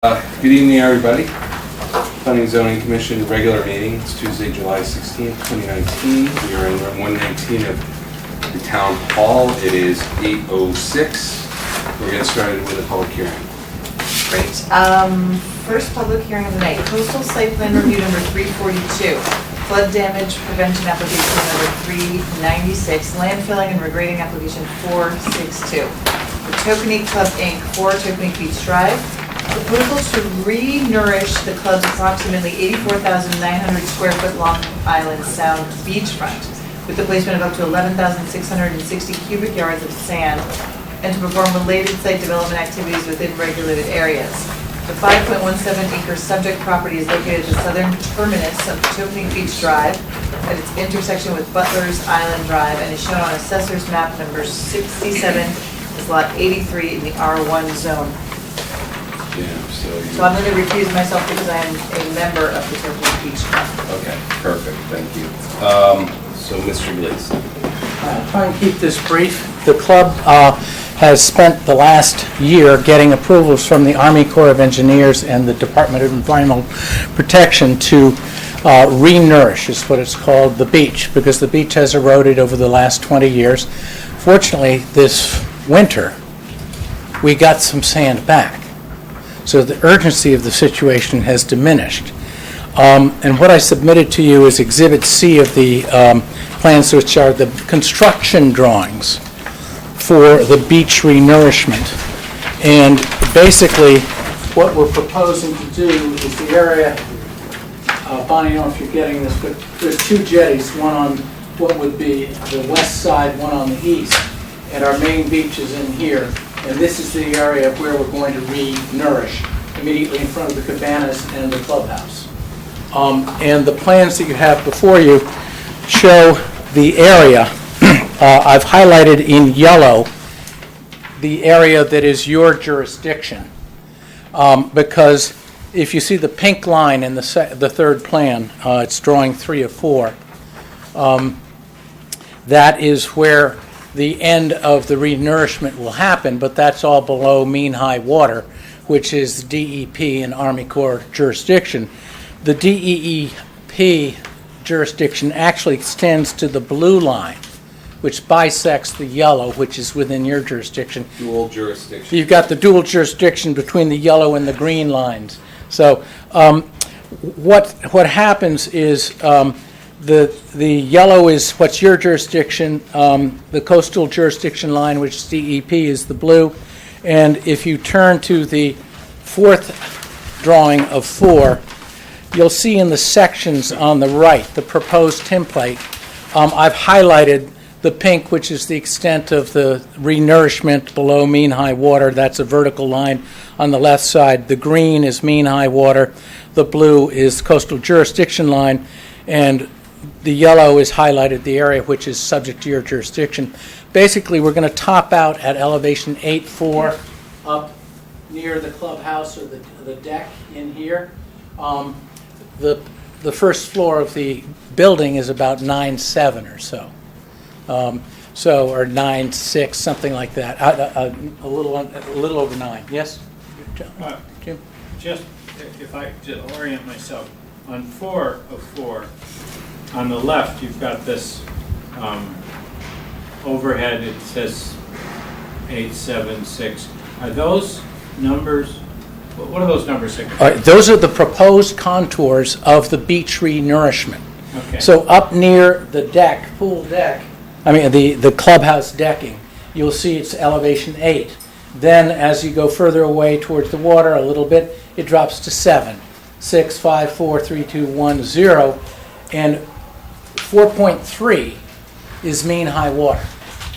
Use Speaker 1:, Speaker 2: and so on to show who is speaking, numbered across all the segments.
Speaker 1: Good evening, everybody. Planning and Zoning Commission regular meeting. It's Tuesday, July 16th, 2019. We are in room 119 of the Town Hall. It is 8:06. We're getting started with a public hearing.
Speaker 2: Great. First public hearing of the night, coastal site plan review number 342, flood damage prevention application number 396, landfilling and regrading application 462. The Tokenie Club Inc., 4 Tokenie Beach Drive. Proposal to re-nourish the club's approximately 84,900 square foot Long Island Sound beachfront with the placement of up to 11,660 cubic yards of sand and to perform related site development activities within regulated areas. The 5.17 acre subject property is located at the southern terminus of Tokenie Beach Drive at its intersection with Butler's Island Drive and is shown on Assessor's Map number 67 as lot 83 in the R1 zone.
Speaker 1: Yeah,
Speaker 2: So I'm going to recuse myself because I am a member of the Tokenie Beach Club.
Speaker 1: Okay, perfect, thank you. So Mr. Glaze.
Speaker 3: I'll try and keep this brief. The club has spent the last year getting approvals from the Army Corps of Engineers and the Department of Environmental Protection to re-nourish, is what it's called, the beach, because the beach has eroded over the last 20 years. Fortunately, this winter, we got some sand back. So the urgency of the situation has diminished. And what I submitted to you is Exhibit C of the plans, which are the construction drawings for the beach renourishment. And basically, what we're proposing to do is the area, Bonnie, I don't know if you're getting this, but there's 2 jetties, one on what would be the west side, one on the east, and our main beach is in here. And this is the area where we're going to re-nourish, immediately in front of the cabanas and the clubhouse. And the plans that you have before you show the area. I've highlighted in yellow the area that is your jurisdiction, because if you see the pink line in the third plan, it's drawing 3 of 4, that is where the end of the re-nourishment will happen, but that's all below mean high water, which is DEP and Army Corps jurisdiction. The DEP jurisdiction actually extends to the blue line, which bisects the yellow, which is within your jurisdiction.
Speaker 1: Dual jurisdiction.
Speaker 3: You've got the dual jurisdiction between the yellow and the green lines. So what happens is the yellow is what's your jurisdiction, the coastal jurisdiction line, which is DEP, is the blue. And if you turn to the fourth drawing of 4, you'll see in the sections on the right, the proposed template, I've highlighted the pink, which is the extent of the re-nourishment below mean high water. That's a vertical line on the left side. The green is mean high water. The blue is coastal jurisdiction line. And the yellow is highlighted the area which is subject to your jurisdiction. Basically, we're going to top out at elevation 8.4 up near the clubhouse or the deck in here. The first floor of the building is about 9.7 or so. Or 9.6, something like that. A little over 9. Yes, Jim?
Speaker 4: Just if I just orient myself on 4 of 4. On the left, you've got this overhead. It says 876. Are those numbers? What are those numbers?
Speaker 3: Those are the proposed contours of the beach re-nourishment.
Speaker 4: Okay.
Speaker 3: So up near the deck, pool deck, the clubhouse decking, you'll see it's elevation 8. Then as you go further away towards the water a little bit, it drops to 7. 6, 5, 4, 3, 2, 1, 0. And 4.3 is mean high water.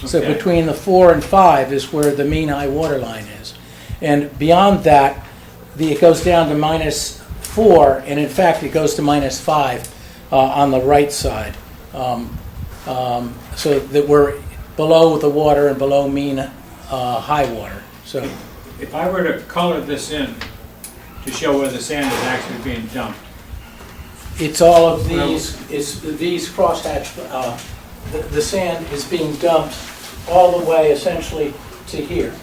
Speaker 3: So
Speaker 4: Okay.
Speaker 3: between the 4 and 5 is where the mean high water line is. And beyond that, it goes down to -4, and in fact it goes to -5 on the right side. So that we're below the water and below mean high water. So
Speaker 4: If I were to color this in to show where the sand is actually being dumped,
Speaker 3: it's all of these, it's these crosshatched, the sand is being dumped all the way essentially to here.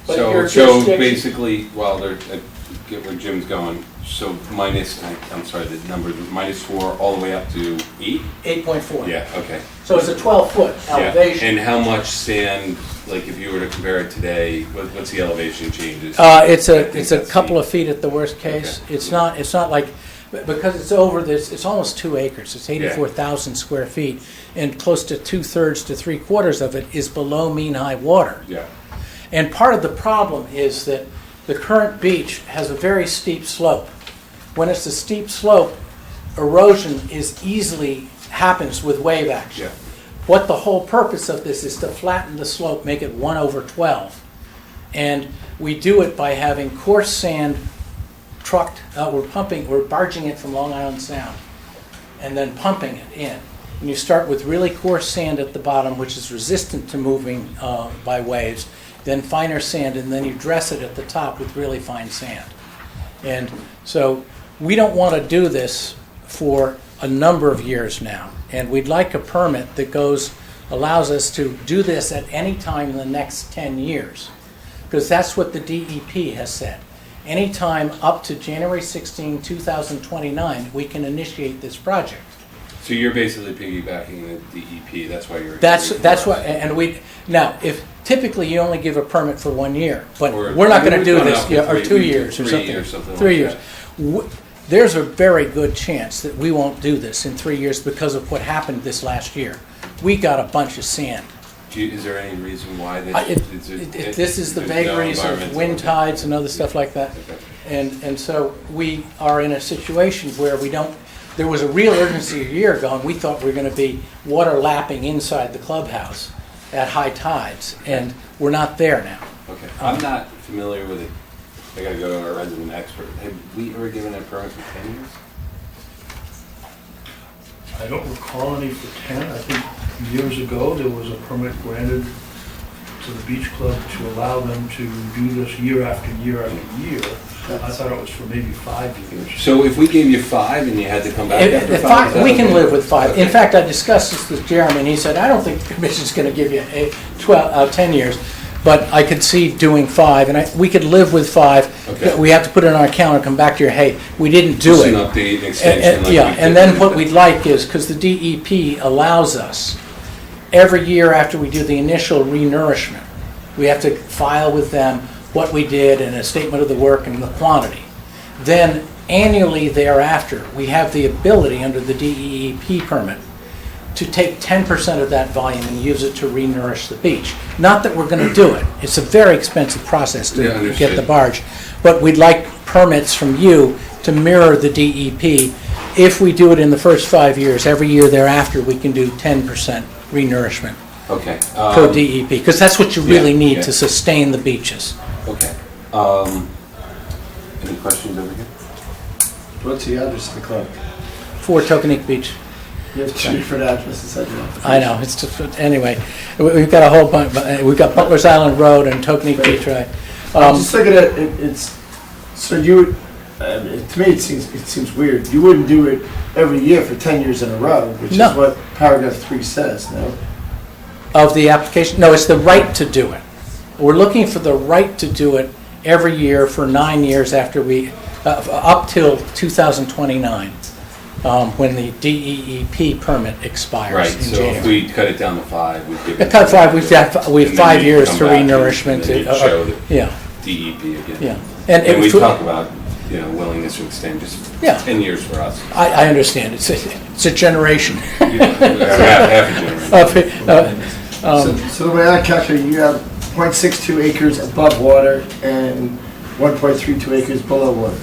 Speaker 3: But your
Speaker 1: So
Speaker 3: jurisdiction-
Speaker 1: basically, well, I get where Jim's going, so minus, I'm sorry, the number, -4 all the way up to 8?
Speaker 3: 8.4.
Speaker 1: Yeah, okay.
Speaker 3: So it's a 12-foot
Speaker 1: Yeah.
Speaker 3: elevation.
Speaker 1: And how much sand, like if you were to compare it today, what's the elevation changes?
Speaker 3: It's a
Speaker 1: that's
Speaker 3: couple
Speaker 1: the-
Speaker 3: of feet at the worst case.
Speaker 1: Okay.
Speaker 3: It's not like, because it's over this, it's almost 2 acres. It's 84,000 square feet, and close to 2/3 to 3/4 of it is below mean high water.
Speaker 1: Yeah,
Speaker 3: And part of the problem is that the current beach has a very steep slope. When it's a steep slope, erosion happens with wave action.
Speaker 1: yeah.
Speaker 3: What the whole purpose of this is to flatten the slope, make it 1/12. And we do it by having coarse sand trucked, we're barging it from Long Island Sound and then pumping it in. And you start with really coarse sand at the bottom, which is resistant to moving by waves, then finer sand, and then you dress it at the top with really fine sand. And so we don't want to do this for a number of years now. And we'd like a permit that allows us to do this at any time in the next 10 years. Because that's what the DEP has said. Anytime up to January 16, 2029, we can initiate this project.
Speaker 1: So you're basically piggybacking the DEP, that's why you're.
Speaker 3: That's what, and now, if typically you only give a permit for 1 year, but
Speaker 1: Or-
Speaker 3: we're not going to
Speaker 1: we've
Speaker 3: do
Speaker 1: gone
Speaker 3: this,
Speaker 1: out for
Speaker 3: yeah, or
Speaker 1: three-
Speaker 3: 2
Speaker 1: we did
Speaker 3: years or
Speaker 1: 3
Speaker 3: something.
Speaker 1: or something
Speaker 3: 3
Speaker 1: like
Speaker 3: years. There's a very good chance that we won't do this in 3 years because of what happened this last year. We got a bunch of sand.
Speaker 1: Is there any reason why
Speaker 3: This is the
Speaker 1: there's no
Speaker 3: vagaries of
Speaker 1: environmental
Speaker 3: wind
Speaker 1: impact?
Speaker 3: tides and other stuff like that.
Speaker 1: Okay.
Speaker 3: And so we are in a situation where there was a real urgency a year ago, and we thought we were going to be water lapping inside the clubhouse at high tides, and we're not there now.
Speaker 1: Okay, I'm not familiar with it. I gotta go to our resident expert. Have we ever given a permit for 10 years?
Speaker 5: I don't recall any for 10. I think years ago, there was a permit granted to the beach club to allow them to do this year after year after year. I thought it was for maybe 5 years.
Speaker 1: So if we gave you 5 and you had to come back after 5? is that
Speaker 3: We can
Speaker 1: okay?
Speaker 3: live with 5. In
Speaker 1: Okay.
Speaker 3: fact, I discussed this with Jeremy, and he said, I don't think the commission's going to give you 10 years, but I could see doing 5, and we could live with 5.
Speaker 1: Okay.
Speaker 3: We have to put it on our calendar, come back to you, hey, we didn't do
Speaker 1: Just
Speaker 3: it.
Speaker 1: an update, an extension. like
Speaker 3: Yeah,
Speaker 1: we
Speaker 3: and
Speaker 1: did
Speaker 3: then
Speaker 1: with
Speaker 3: what
Speaker 1: the-
Speaker 3: we'd like is, because the DEP allows us, every year after we do the initial renourishment, we have to file with them what we did and a statement of the work and the quantity. Then annually thereafter, we have the ability under the DEP permit to take 10% of that volume and use it to renourish the beach. Not that we're going to do it. It's a very expensive process
Speaker 1: Yeah,
Speaker 3: to
Speaker 1: understood.
Speaker 3: get the barge. But we'd like permits from you to mirror the DEP. If we do it in the first 5 years, every year thereafter, we can do 10% renourishment
Speaker 1: Okay.
Speaker 3: per DEP, because that's what you really
Speaker 1: yeah,
Speaker 3: need
Speaker 1: yeah.
Speaker 3: to sustain the beaches.
Speaker 1: Okay. Any questions over here?
Speaker 6: What's the address of the club?
Speaker 3: 4 Tokenique Beach.
Speaker 6: You have 2 different addresses on your application.
Speaker 3: I know, it's just, anyway, we've got a whole bunch, we've got Butler's Island Road and Tokenique Beach, right?
Speaker 6: I'm just looking at it, it's, so you would, to me, it seems weird. You wouldn't do it every year for 10 years in a row, which is
Speaker 3: No.
Speaker 6: what paragraph 3 says, no?
Speaker 3: Of the application, no, it's the right to do it. We're looking for the right to do it every year for 9 years after up till 2029, when the DEP permit expires
Speaker 1: Right,
Speaker 3: in
Speaker 1: so if
Speaker 3: January.
Speaker 1: we cut it down to 5, we'd give it.
Speaker 3: Cut 5, we have
Speaker 1: And then
Speaker 3: 5
Speaker 1: you'd
Speaker 3: years
Speaker 1: come
Speaker 3: to
Speaker 1: back and-
Speaker 3: renourishment.
Speaker 1: and then you'd show the
Speaker 3: Yeah,
Speaker 1: DEP again.
Speaker 3: yeah.
Speaker 1: And we
Speaker 3: for-
Speaker 1: talk about, willingness to extend just
Speaker 3: Yeah.
Speaker 1: 10 years for us.
Speaker 3: I understand, it's a generation.
Speaker 1: Half a generation.
Speaker 6: So the way I calculate, you have 0.62 acres above water and 1.32 acres below water.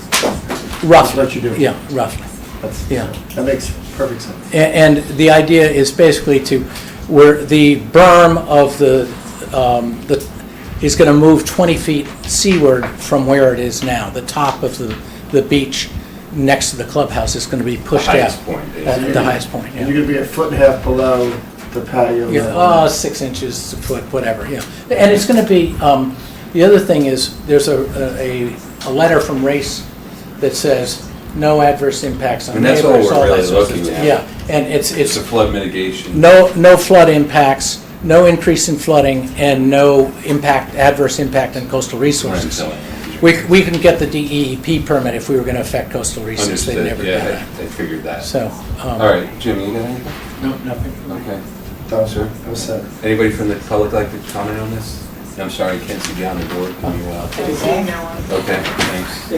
Speaker 3: Roughly.
Speaker 6: That's what you're doing.
Speaker 3: Yeah, roughly,
Speaker 6: That's,
Speaker 3: yeah.
Speaker 6: that makes perfect sense.
Speaker 3: And the idea is basically where the berm of is going to move 20 feet seaward from where it is now. The top of the beach next to the clubhouse is going to be pushed out.
Speaker 1: highest point,
Speaker 3: At the highest point,
Speaker 6: And you're
Speaker 3: yeah.
Speaker 6: going to be a foot and a half below the patio.
Speaker 3: Yeah,
Speaker 6: level.
Speaker 3: 6 inches, a foot, whatever, yeah. And it's going to be, the other thing is, there's a letter from Race that says, no adverse impacts on
Speaker 1: And that's
Speaker 3: neighbors,
Speaker 1: all we're
Speaker 3: that
Speaker 1: really
Speaker 3: sort of
Speaker 1: looking
Speaker 3: stuff.
Speaker 1: at.
Speaker 3: Yeah, and
Speaker 1: It's a flood mitigation.
Speaker 3: no flood impacts, no increase in flooding, and no adverse impact on coastal resources. We can get the DEEP permit if we were going to affect coastal resources. They've
Speaker 1: Understood,
Speaker 3: never done
Speaker 1: yeah,
Speaker 3: that.
Speaker 1: I figured that.
Speaker 3: So,
Speaker 1: All right, Jim, you got anything?
Speaker 4: No, nothing.
Speaker 1: Okay.
Speaker 6: Oh, sure. I was set.
Speaker 1: Anybody from the public like to comment on this? I'm sorry, I can't see behind the board. Can you,
Speaker 2: Seeing no one.
Speaker 1: okay, thanks.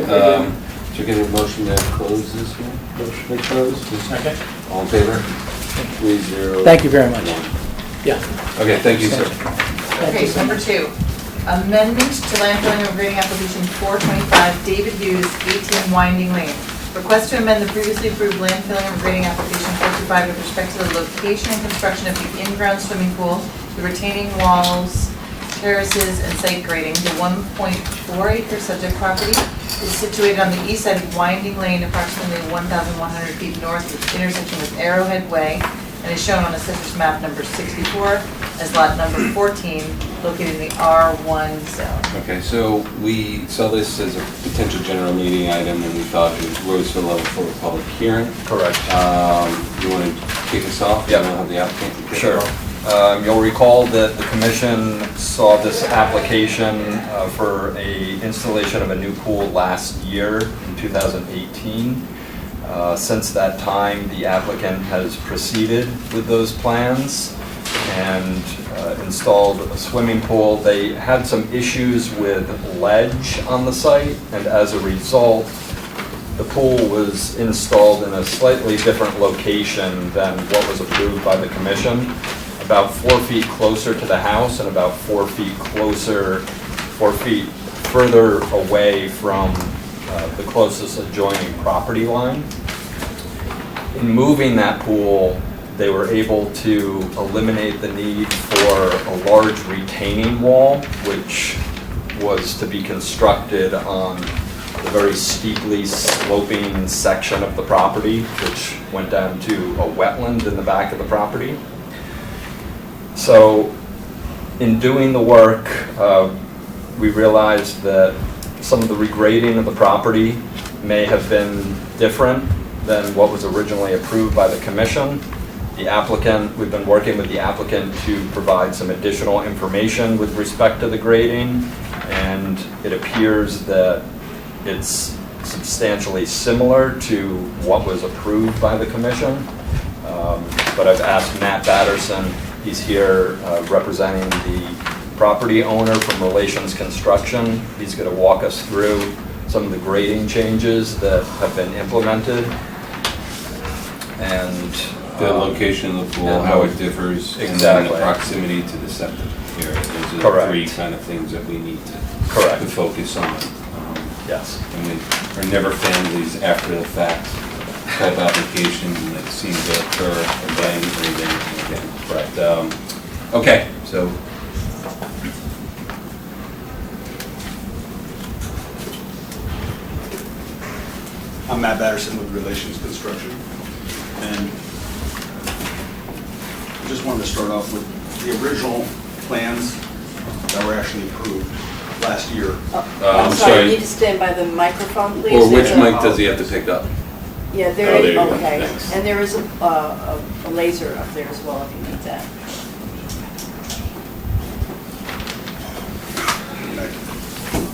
Speaker 1: Should we get a motion to close this one?
Speaker 6: Motion to close.
Speaker 4: Okay.
Speaker 1: All in favor? 3-0.
Speaker 3: Thank you very much. Yeah.
Speaker 1: Okay, thank you, sir.
Speaker 3: Thank
Speaker 2: Okay,
Speaker 3: you so
Speaker 2: number
Speaker 3: much.
Speaker 2: 2, amendment to landfilling and grading application 425, David Hughes, 18 Winding Lane. Request to amend the previously approved landfilling and grading application 425 with respect to the location and construction of the in-ground swimming pool, the retaining walls, terraces, and site grading. The 1.4-acre subject property is situated on the east side of Winding Lane, approximately 1,100 feet north of the intersection with Arrowhead Way, and is shown on Assessor's Map number 64 as lot number 14, located in the R1 zone.
Speaker 1: Okay, so we saw this as a potential general meeting item, and we thought it rose to the level for a public hearing.
Speaker 7: Correct.
Speaker 1: You want to kick us off?
Speaker 7: Yeah.
Speaker 1: You want to have the applicant kick it
Speaker 7: Sure.
Speaker 1: off?
Speaker 7: You'll recall that the commission saw this application for a installation of a new pool last year in 2018. Since that time, the applicant has proceeded with those plans and installed a swimming pool. They had some issues with ledge on the site, and as a result, the pool was installed in a slightly different location than what was approved by the commission, about 4 feet closer to the house and about 4 feet further away from the closest adjoining property line. In moving that pool, they were able to eliminate the need for a large retaining wall, which was to be constructed on the very steeply sloping section of the property, which went down to a wetland in the back of the property. So in doing the work, we realized that some of the regrading of the property may have been different than what was originally approved by the commission. The applicant, we've been working with the applicant to provide some additional information with respect to the grading, and it appears that it's substantially similar to what was approved by the commission. But I've asked Matt Batterson, he's here representing the property owner from Relations Construction. He's going to walk us through some of the grading changes that have been implemented. And
Speaker 1: The location of the pool,
Speaker 7: and
Speaker 1: how it differs, and then
Speaker 7: Exactly.
Speaker 1: the proximity to the septic area. Those are the
Speaker 7: Correct.
Speaker 1: three kind of things that we need to
Speaker 7: Correct.
Speaker 1: focus on.
Speaker 7: Yes.
Speaker 1: And we are never fans of these after the fact type applications that seem to occur again and again and again. But, okay, so.
Speaker 8: I'm Matt Batterson with Relations Construction, and I just wanted to start off with the original plans that were actually approved last year.
Speaker 1: I'm
Speaker 9: You
Speaker 1: sorry,
Speaker 9: need to stand by the microphone, please.
Speaker 1: or which
Speaker 9: There's a-
Speaker 1: mic does he have to pick up?
Speaker 9: Yeah,
Speaker 1: Oh,
Speaker 9: there
Speaker 1: there
Speaker 9: is,
Speaker 1: you go.
Speaker 9: okay.
Speaker 1: Thanks.
Speaker 9: And there is a laser up there as well if you need that.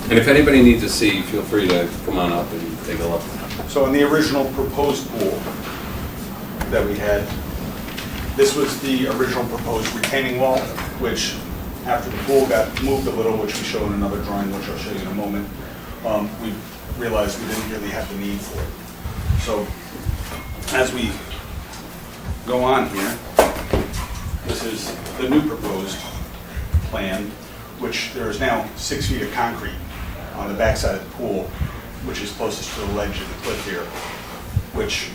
Speaker 1: And if anybody needs to see, feel free to come on up and take a look.
Speaker 8: So in the original proposed pool that we had, this was the original proposed retaining wall, which after the pool got moved a little, which we show in another drawing, which I'll show you in a moment, we realized we didn't really have the need for it. So as we go on here, this is the new proposed plan, which there is now 6 feet of concrete on the backside of the pool, which is closest to the ledge of the cliff here, which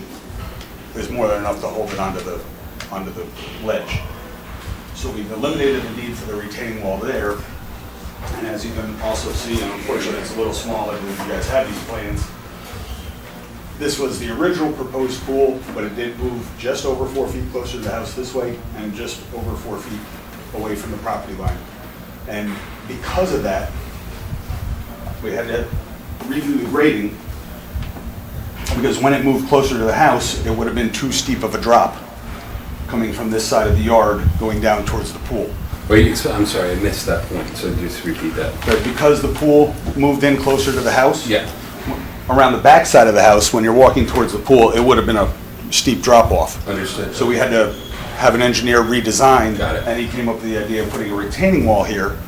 Speaker 8: is more than enough to hold it onto the ledge. So we've eliminated the need for the retaining wall there. And as you can also see, and unfortunately it's a little small, I believe you guys have these plans. This was the original proposed pool, but it did move just over 4 feet closer to the house this way and just over 4 feet away from the property line. And because of that, we had to redo the grading, because when it moved closer to the house, it would have been too steep of a drop coming from this side of the yard going down towards the pool.
Speaker 1: Wait, I'm sorry, I missed that point, so just repeat that.
Speaker 8: But because the pool moved in closer to the house,
Speaker 1: Yeah,
Speaker 8: around the back side of the house, when you're walking towards the pool, it would have been a steep drop-off.
Speaker 1: understood.
Speaker 8: So we had to have an engineer redesign.
Speaker 1: Got it.
Speaker 8: And he came up with the idea of putting a retaining wall here,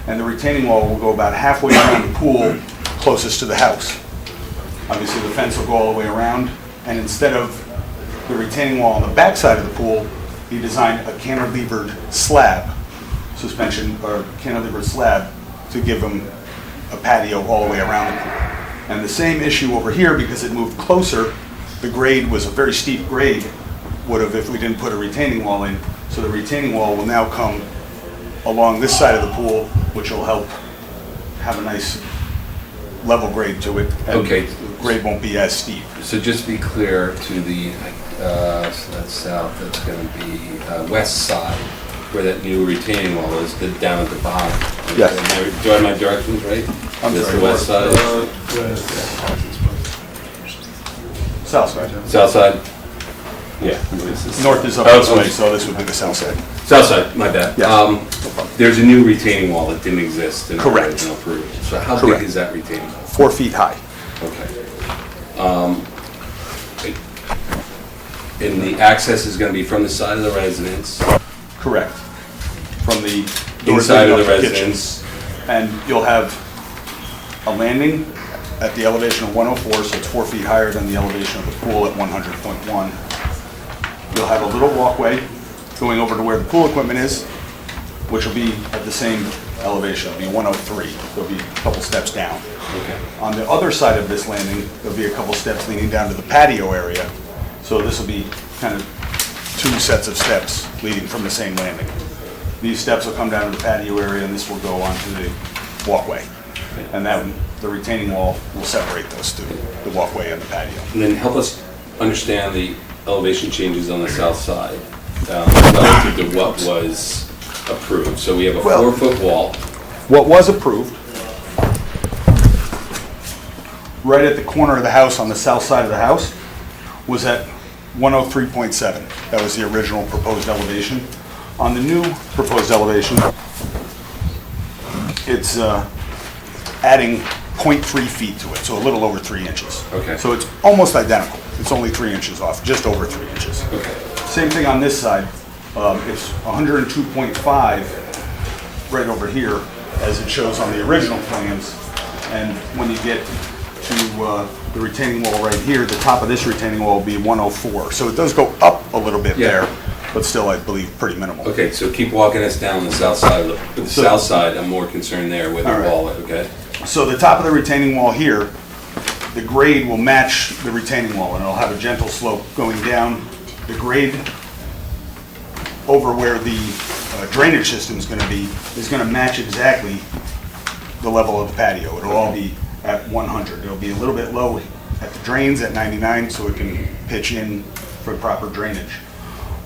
Speaker 8: and the retaining wall will go about halfway around the pool closest to the house. Obviously, the fence will go all the way around, and instead of the retaining wall on the back side of the pool, he designed a cantilevered slab, suspension, or cantilevered slab, to give him a patio all the way around the pool. And the same issue over here, because it moved closer, the grade was a very steep grade, would have if we didn't put a retaining wall in. So the retaining wall will now come along this side of the pool, which will help have a nice level grade to it. and
Speaker 1: Okay.
Speaker 8: the grade won't be as steep.
Speaker 1: So just be clear to the, so that's south, that's gonna be west side, where that new retaining wall is, down at the bottom.
Speaker 8: Yes.
Speaker 1: Do I have my directions right?
Speaker 8: I'm
Speaker 1: That's
Speaker 8: sorry,
Speaker 1: the west side?
Speaker 8: South side.
Speaker 1: South side? Yeah.
Speaker 8: North is up
Speaker 1: Oh,
Speaker 8: this way,
Speaker 1: okay.
Speaker 8: so this would be the south side.
Speaker 1: South side, my bad.
Speaker 8: Yes.
Speaker 1: There's a new retaining wall that didn't exist in the
Speaker 8: Correct.
Speaker 1: original approval. So how
Speaker 8: Correct.
Speaker 1: big is that retaining wall?
Speaker 8: 4 feet high.
Speaker 1: Okay. And the access is gonna be from the side of the residence,
Speaker 8: Correct. From the doors
Speaker 1: inside
Speaker 8: leading
Speaker 1: of the
Speaker 8: up to kitchen.
Speaker 1: residence.
Speaker 8: And you'll have a landing at the elevation of 104, so it's 4 feet higher than the elevation of the pool at 100.1. You'll have a little walkway going over to where the pool equipment is, which will be at the same elevation, it'll be 103. There'll be a couple steps down.
Speaker 1: Okay.
Speaker 8: On the other side of this landing, there'll be a couple steps leading down to the patio area. So this will be kind of 2 sets of steps leading from the same landing. These steps will come down to the patio area, and this will go onto the walkway. And then the retaining wall will separate those two, the walkway and the patio.
Speaker 1: And then help us understand the elevation changes on the south side, relative to what was approved. So we have a
Speaker 8: Well-
Speaker 1: 4-foot wall.
Speaker 8: What was approved, right at the corner of the house, on the south side of the house, was at 103.7. That was the original proposed elevation. On the new proposed elevation, it's adding 0.3 feet to it, so a little over 3 inches.
Speaker 1: Okay.
Speaker 8: So it's almost identical. It's only 3 inches off, just over 3 inches.
Speaker 1: Okay.
Speaker 8: Same thing on this side. It's 102.5 right over here, as it shows on the original plans. And when you get to the retaining wall right here, the top of this retaining wall will be 104. So it does go up a little bit
Speaker 1: Yeah.
Speaker 8: there, but still, I believe, pretty minimal.
Speaker 1: Okay, so keep walking us down the south side of the
Speaker 8: So-
Speaker 1: south side, I'm more concerned there with the
Speaker 8: All right.
Speaker 1: wall, okay?
Speaker 8: So the top of the retaining wall here, the grade will match the retaining wall, and it'll have a gentle slope going down. The grade over where the drainage system is going to be is going to match exactly the level of the patio. It'll all be at 100. It'll be a little bit low at the drains at 99, so it can pitch in for proper drainage.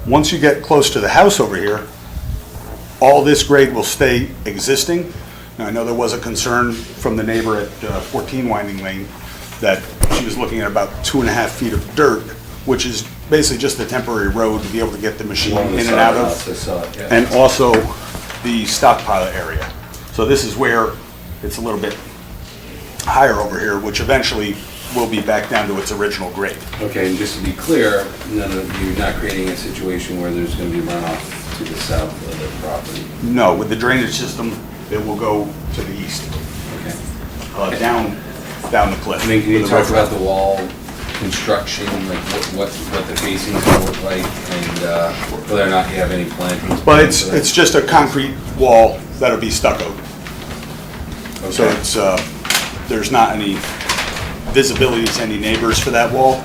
Speaker 8: Once you get close to the house over here, all this grade will stay existing. Now, I know there was a concern from the neighbor at 14 Winding Lane that she was looking at about 2.5 feet of dirt, which is basically just a temporary road to be able to get the machine
Speaker 1: Along the
Speaker 8: in
Speaker 1: side
Speaker 8: and out
Speaker 1: the
Speaker 8: of.
Speaker 1: house, I saw it, yeah.
Speaker 8: And also the stockpile area. So this is where it's a little bit higher over here, which eventually will be back down to its original grade.
Speaker 1: Okay, and just to be clear, none of you're not creating a situation where there's gonna be runoff to the south of the property.
Speaker 8: No, with the drainage system, it will go to the east,
Speaker 1: Okay.
Speaker 8: down the cliff.
Speaker 1: And then can you
Speaker 8: with the
Speaker 1: talk
Speaker 8: river.
Speaker 1: about the wall construction, like what the facing's gonna look like, and whether or not you have any plantings?
Speaker 8: Well, it's just a concrete wall that'll be stuccoed. So
Speaker 1: Okay.
Speaker 8: it's, there's not any visibility to any neighbors for that wall.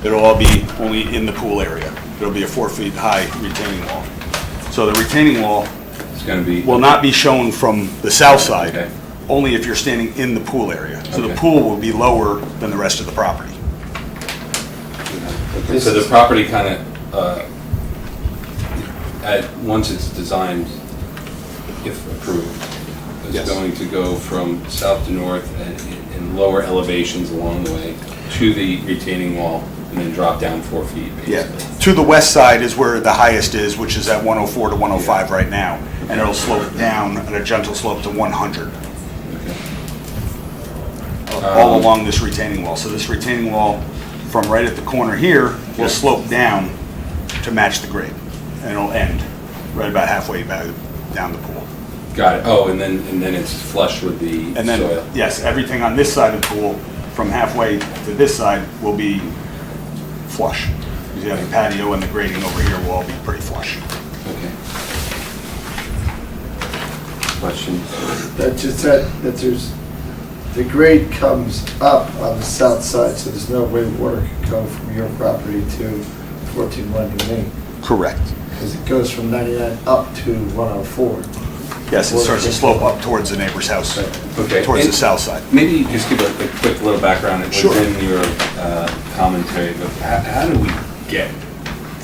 Speaker 8: It'll all be only in the pool area. It'll be a 4 feet high retaining wall. So the retaining wall
Speaker 1: It's gonna be.
Speaker 8: will not be shown from the south side,
Speaker 1: Okay.
Speaker 8: only if you're standing in the pool area. So the
Speaker 1: Okay.
Speaker 8: pool will be lower than the rest of the property.
Speaker 1: Okay, so the property kind of, once it's designed, if approved, is
Speaker 8: Yes.
Speaker 1: going to go from south to north and in lower elevations along the way to the retaining wall and then drop down 4 feet,
Speaker 8: Yeah,
Speaker 1: basically.
Speaker 8: to the west side is where the highest is, which is at 104 to 105 right now, and it'll slope down at a gentle slope to 100, all along this retaining wall. So this retaining wall, from right at the corner here, will slope down to match the grade, and it'll end right about halfway back down the pool.
Speaker 1: Got it. Oh, and then it's flush with the
Speaker 8: And then,
Speaker 1: soil.
Speaker 8: yes, everything on this side of the pool, from halfway to this side, will be flush. Because you have the patio and the grading over here will all be pretty flush.
Speaker 1: Okay. Questions?
Speaker 6: That there's, the grade comes up on the south side, so there's no way water can go from your property to 14-1 to Main.
Speaker 8: Correct.
Speaker 6: Because it goes from 99 up to 104.
Speaker 8: Yes, it starts to slope up towards the neighbor's house,
Speaker 1: Okay.
Speaker 8: towards the
Speaker 1: And
Speaker 8: south side.
Speaker 1: Maybe just give a quick little background. It was
Speaker 8: Sure.
Speaker 1: in your commentary, but how did we get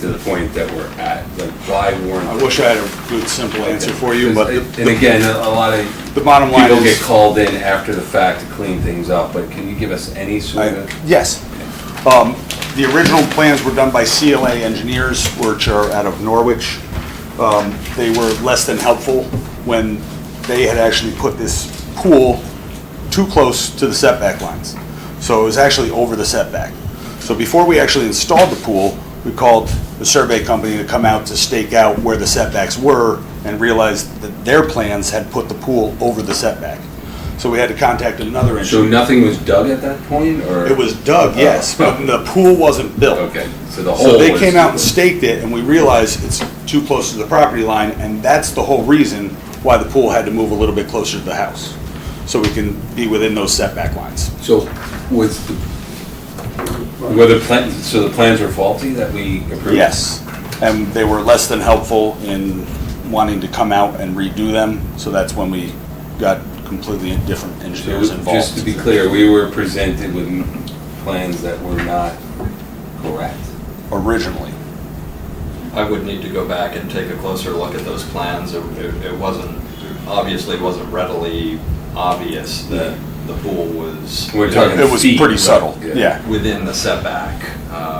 Speaker 1: to the point that we're at? Like, why weren't...
Speaker 8: I wish I had a good, simple answer for you, but
Speaker 1: And again, a lot of
Speaker 8: the bottom line
Speaker 1: people get
Speaker 8: is...
Speaker 1: called in after the fact to clean things up, but can you give us any sort of...
Speaker 8: Yes. The original plans were done by CLA engineers, which are out of Norwich. They were less than helpful when they had actually put this pool too close to the setback lines. So it was actually over the setback. So before we actually installed the pool, we called the survey company to come out to stake out where the setbacks were and realized that their plans had put the pool over the setback. So we had to contact another
Speaker 1: So
Speaker 8: engineer.
Speaker 1: nothing was dug at that point, or?
Speaker 8: It was dug, yes, but the pool wasn't built.
Speaker 1: Okay, so the hole
Speaker 8: So they
Speaker 1: was-
Speaker 8: came out and staked it, and we realized it's too close to the property line, and that's the whole reason why the pool had to move a little bit closer to the house, so we can be within those setback lines.
Speaker 1: So was so the plans were faulty that we approved?
Speaker 8: Yes, and they were less than helpful in wanting to come out and redo them, so that's when we got completely different engineers
Speaker 1: So
Speaker 8: involved.
Speaker 1: just to be clear, we were presented with plans that were not correct.
Speaker 8: Originally.
Speaker 7: I would need to go back and take a closer look at those plans. It wasn't, obviously wasn't readily obvious that the pool was
Speaker 1: We're talking
Speaker 8: It was
Speaker 1: feet,
Speaker 8: pretty
Speaker 1: right?
Speaker 8: subtle, yeah.
Speaker 7: within the setback.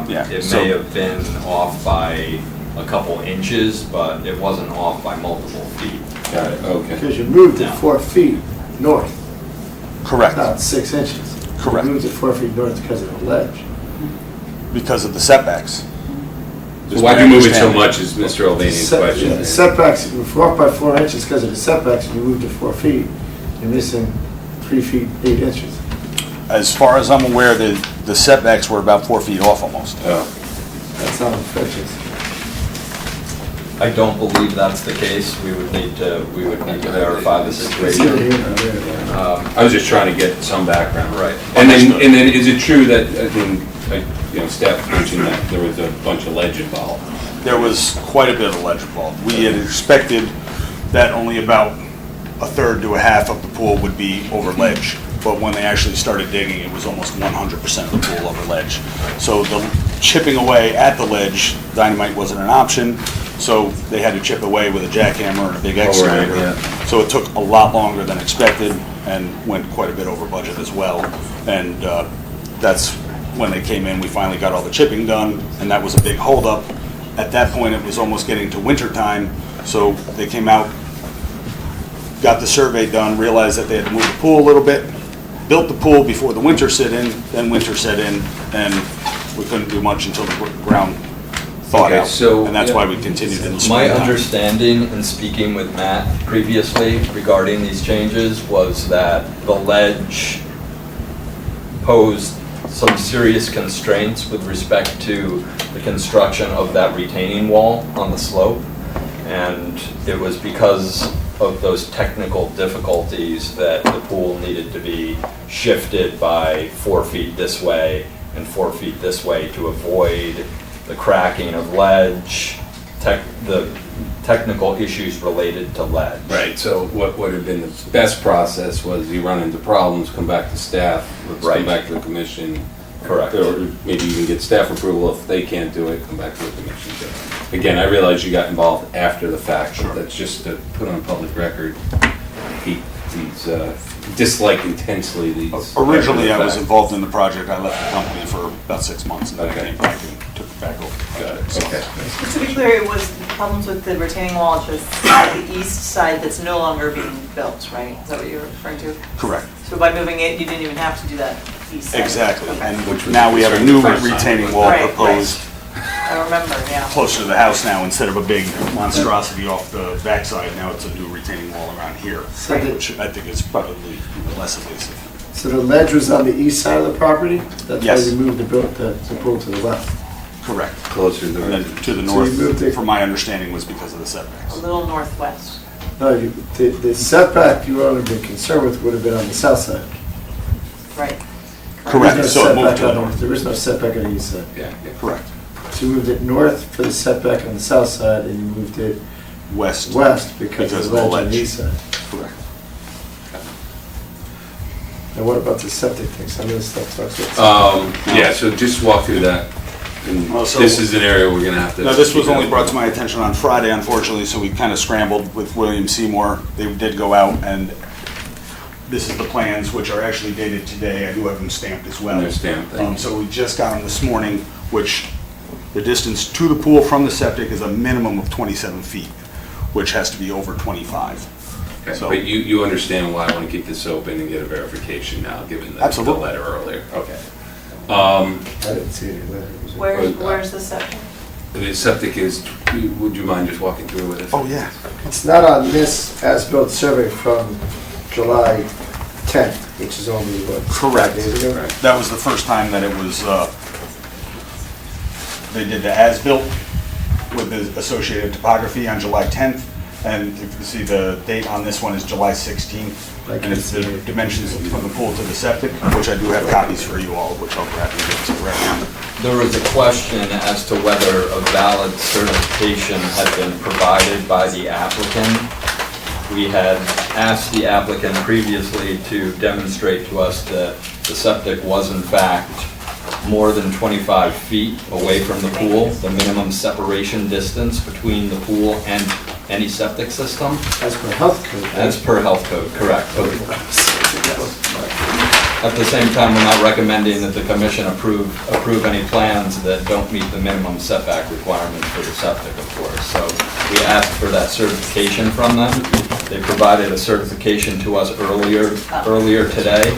Speaker 8: Yeah,
Speaker 7: It
Speaker 8: so-
Speaker 7: may have been off by a couple inches, but it wasn't off by multiple feet.
Speaker 1: Got it, okay.
Speaker 6: Because you moved it 4 feet north,
Speaker 8: Correct,
Speaker 6: not 6 inches.
Speaker 8: Correct.
Speaker 6: You moved it 4 feet north because of the ledge.
Speaker 8: because of the setbacks.
Speaker 1: So why'd you move it so much is Mr. Albanian's
Speaker 6: Yeah,
Speaker 1: question.
Speaker 6: Setbacks, if you off by 4 inches because of the setbacks, and you moved it 4 feet, you're missing 3 feet, 8 inches.
Speaker 8: As far as I'm aware, the setbacks were about 4 feet off almost.
Speaker 1: Oh,
Speaker 6: That's not fetches.
Speaker 7: I don't believe that's the case. We would need to verify the
Speaker 6: It's either
Speaker 7: situation.
Speaker 6: here or there.
Speaker 1: I was just trying to get some background.
Speaker 7: Right.
Speaker 1: And then is it true that, staff mentioned that there was a bunch of ledge involved?
Speaker 8: There was quite a bit of ledge involved. We had expected that only about a third to a half of the pool would be over ledge, but when they actually started digging, it was almost 100% of the pool over ledge. So the chipping away at the ledge, dynamite wasn't an option, so they had to chip away with a jackhammer and a big excavator.
Speaker 1: yeah.
Speaker 8: So it took a lot longer than expected and went quite a bit over budget as well. And that's when they came in, we finally got all the chipping done, and that was a big holdup. At that point, it was almost getting to winter time, so they came out, got the survey done, realized that they had to move the pool a little bit, built the pool before the winter set in, then winter set in, and we couldn't do much until the ground thawed
Speaker 1: Okay,
Speaker 8: out.
Speaker 1: so-
Speaker 8: And that's why we continued in the
Speaker 7: My
Speaker 8: springtime.
Speaker 7: understanding in speaking with Matt previously regarding these changes was that the ledge posed some serious constraints with respect to the construction of that retaining wall on the slope. And it was because of those technical difficulties that the pool needed to be shifted by 4 feet this way and 4 feet this way to avoid the cracking of ledge, the technical issues related to ledge.
Speaker 1: Right, so what would have been the best process was you run into problems, come back to staff, let's
Speaker 7: Right.
Speaker 1: come back to the commission.
Speaker 7: Correct.
Speaker 1: Or maybe even get staff approval. If they can't do it, come back to the commission. So, again, I realize you got involved after the fact, but that's just to put on public record. He's dislike intensely these?
Speaker 8: Originally, I was
Speaker 1: after the
Speaker 8: involved in the project. I left the company for about 6 months, and then I
Speaker 1: Okay.
Speaker 8: came back and took it back over.
Speaker 1: fact? Got it,
Speaker 8: So-
Speaker 1: okay.
Speaker 9: Just to be clear, it was problems with the retaining wall just at the east side that's no longer being built, right? Is that what you're referring to?
Speaker 8: Correct.
Speaker 9: So by moving it, you didn't even have to do that east side?
Speaker 8: Exactly.
Speaker 9: Okay.
Speaker 8: And
Speaker 1: Which was
Speaker 8: now we have a new
Speaker 1: the first time.
Speaker 8: retaining wall
Speaker 9: Right,
Speaker 8: proposed
Speaker 9: I remember, yeah.
Speaker 8: closer to the house now, instead of a big monstrosity off the backside. Now it's a new retaining wall around here,
Speaker 6: So the-
Speaker 8: which I think is probably less invasive.
Speaker 6: So the ledge was on the east side of the property? That's why
Speaker 8: Yes.
Speaker 6: you moved the pool to the west?
Speaker 8: Correct.
Speaker 1: Closer to the
Speaker 8: And then
Speaker 1: residence.
Speaker 8: to the
Speaker 6: So you moved
Speaker 8: north,
Speaker 6: it-
Speaker 8: from my understanding, was because of the setbacks.
Speaker 9: A little northwest.
Speaker 6: No, the setback you would have been concerned with would have been on the south side.
Speaker 9: Right.
Speaker 8: Correct.
Speaker 6: There's
Speaker 8: So
Speaker 6: no
Speaker 8: it moved
Speaker 6: setback
Speaker 8: to the
Speaker 6: on
Speaker 8: north.
Speaker 6: There is no setback on the east side.
Speaker 1: Yeah, yeah.
Speaker 8: Correct.
Speaker 6: So you moved it north for the setback on the south side, and you moved it
Speaker 8: West.
Speaker 6: west because of the ledge on the east side.
Speaker 8: Correct.
Speaker 6: And what about the septic tank? Some of this stuff talks about.
Speaker 1: Yeah, so just walk through that. And
Speaker 8: Well, so-
Speaker 1: this is an area we're gonna have to.
Speaker 8: Now, this was only brought to my attention on Friday, unfortunately, so we kind of scrambled with William Seymour. They did go out, and this is the plans, which are actually dated today. I do have them stamped as well.
Speaker 1: They're stamped, thank you.
Speaker 8: So we just got them this morning, which the distance to the pool from the septic is a minimum of 27 feet, which has to be over 25.
Speaker 1: Okay,
Speaker 8: So-
Speaker 1: but you understand why I want to keep this open and get a verification now, given the
Speaker 8: Absolutely.
Speaker 1: letter earlier. Okay.
Speaker 6: I didn't see any letter.
Speaker 9: Where's the septic?
Speaker 1: The septic is, would you mind just walking through with us?
Speaker 8: Oh, yeah.
Speaker 6: It's not on this as-built survey from July 10th, which is only, what,
Speaker 8: Correct.
Speaker 6: 5 days ago?
Speaker 1: Right.
Speaker 8: That was the first time that it was, they did the as-built with the associated topography on July 10th. And if you can see, the date on this one is July 16th. And it's the dimensions from the pool to the septic, which I do have copies for you all, which I'll grab and give to you right now.
Speaker 7: There was a question as to whether a valid certification had been provided by the applicant. We had asked the applicant previously to demonstrate to us that the septic was in fact more than 25 feet away from the pool, the minimum separation distance between the pool and any septic system.
Speaker 6: As per health code. right?
Speaker 7: As per health code, correct. At the same time, we're not recommending that the commission approve any plans that don't meet the minimum setback requirements for the septic, of course. So we asked for that certification from them. They provided a certification to us earlier today.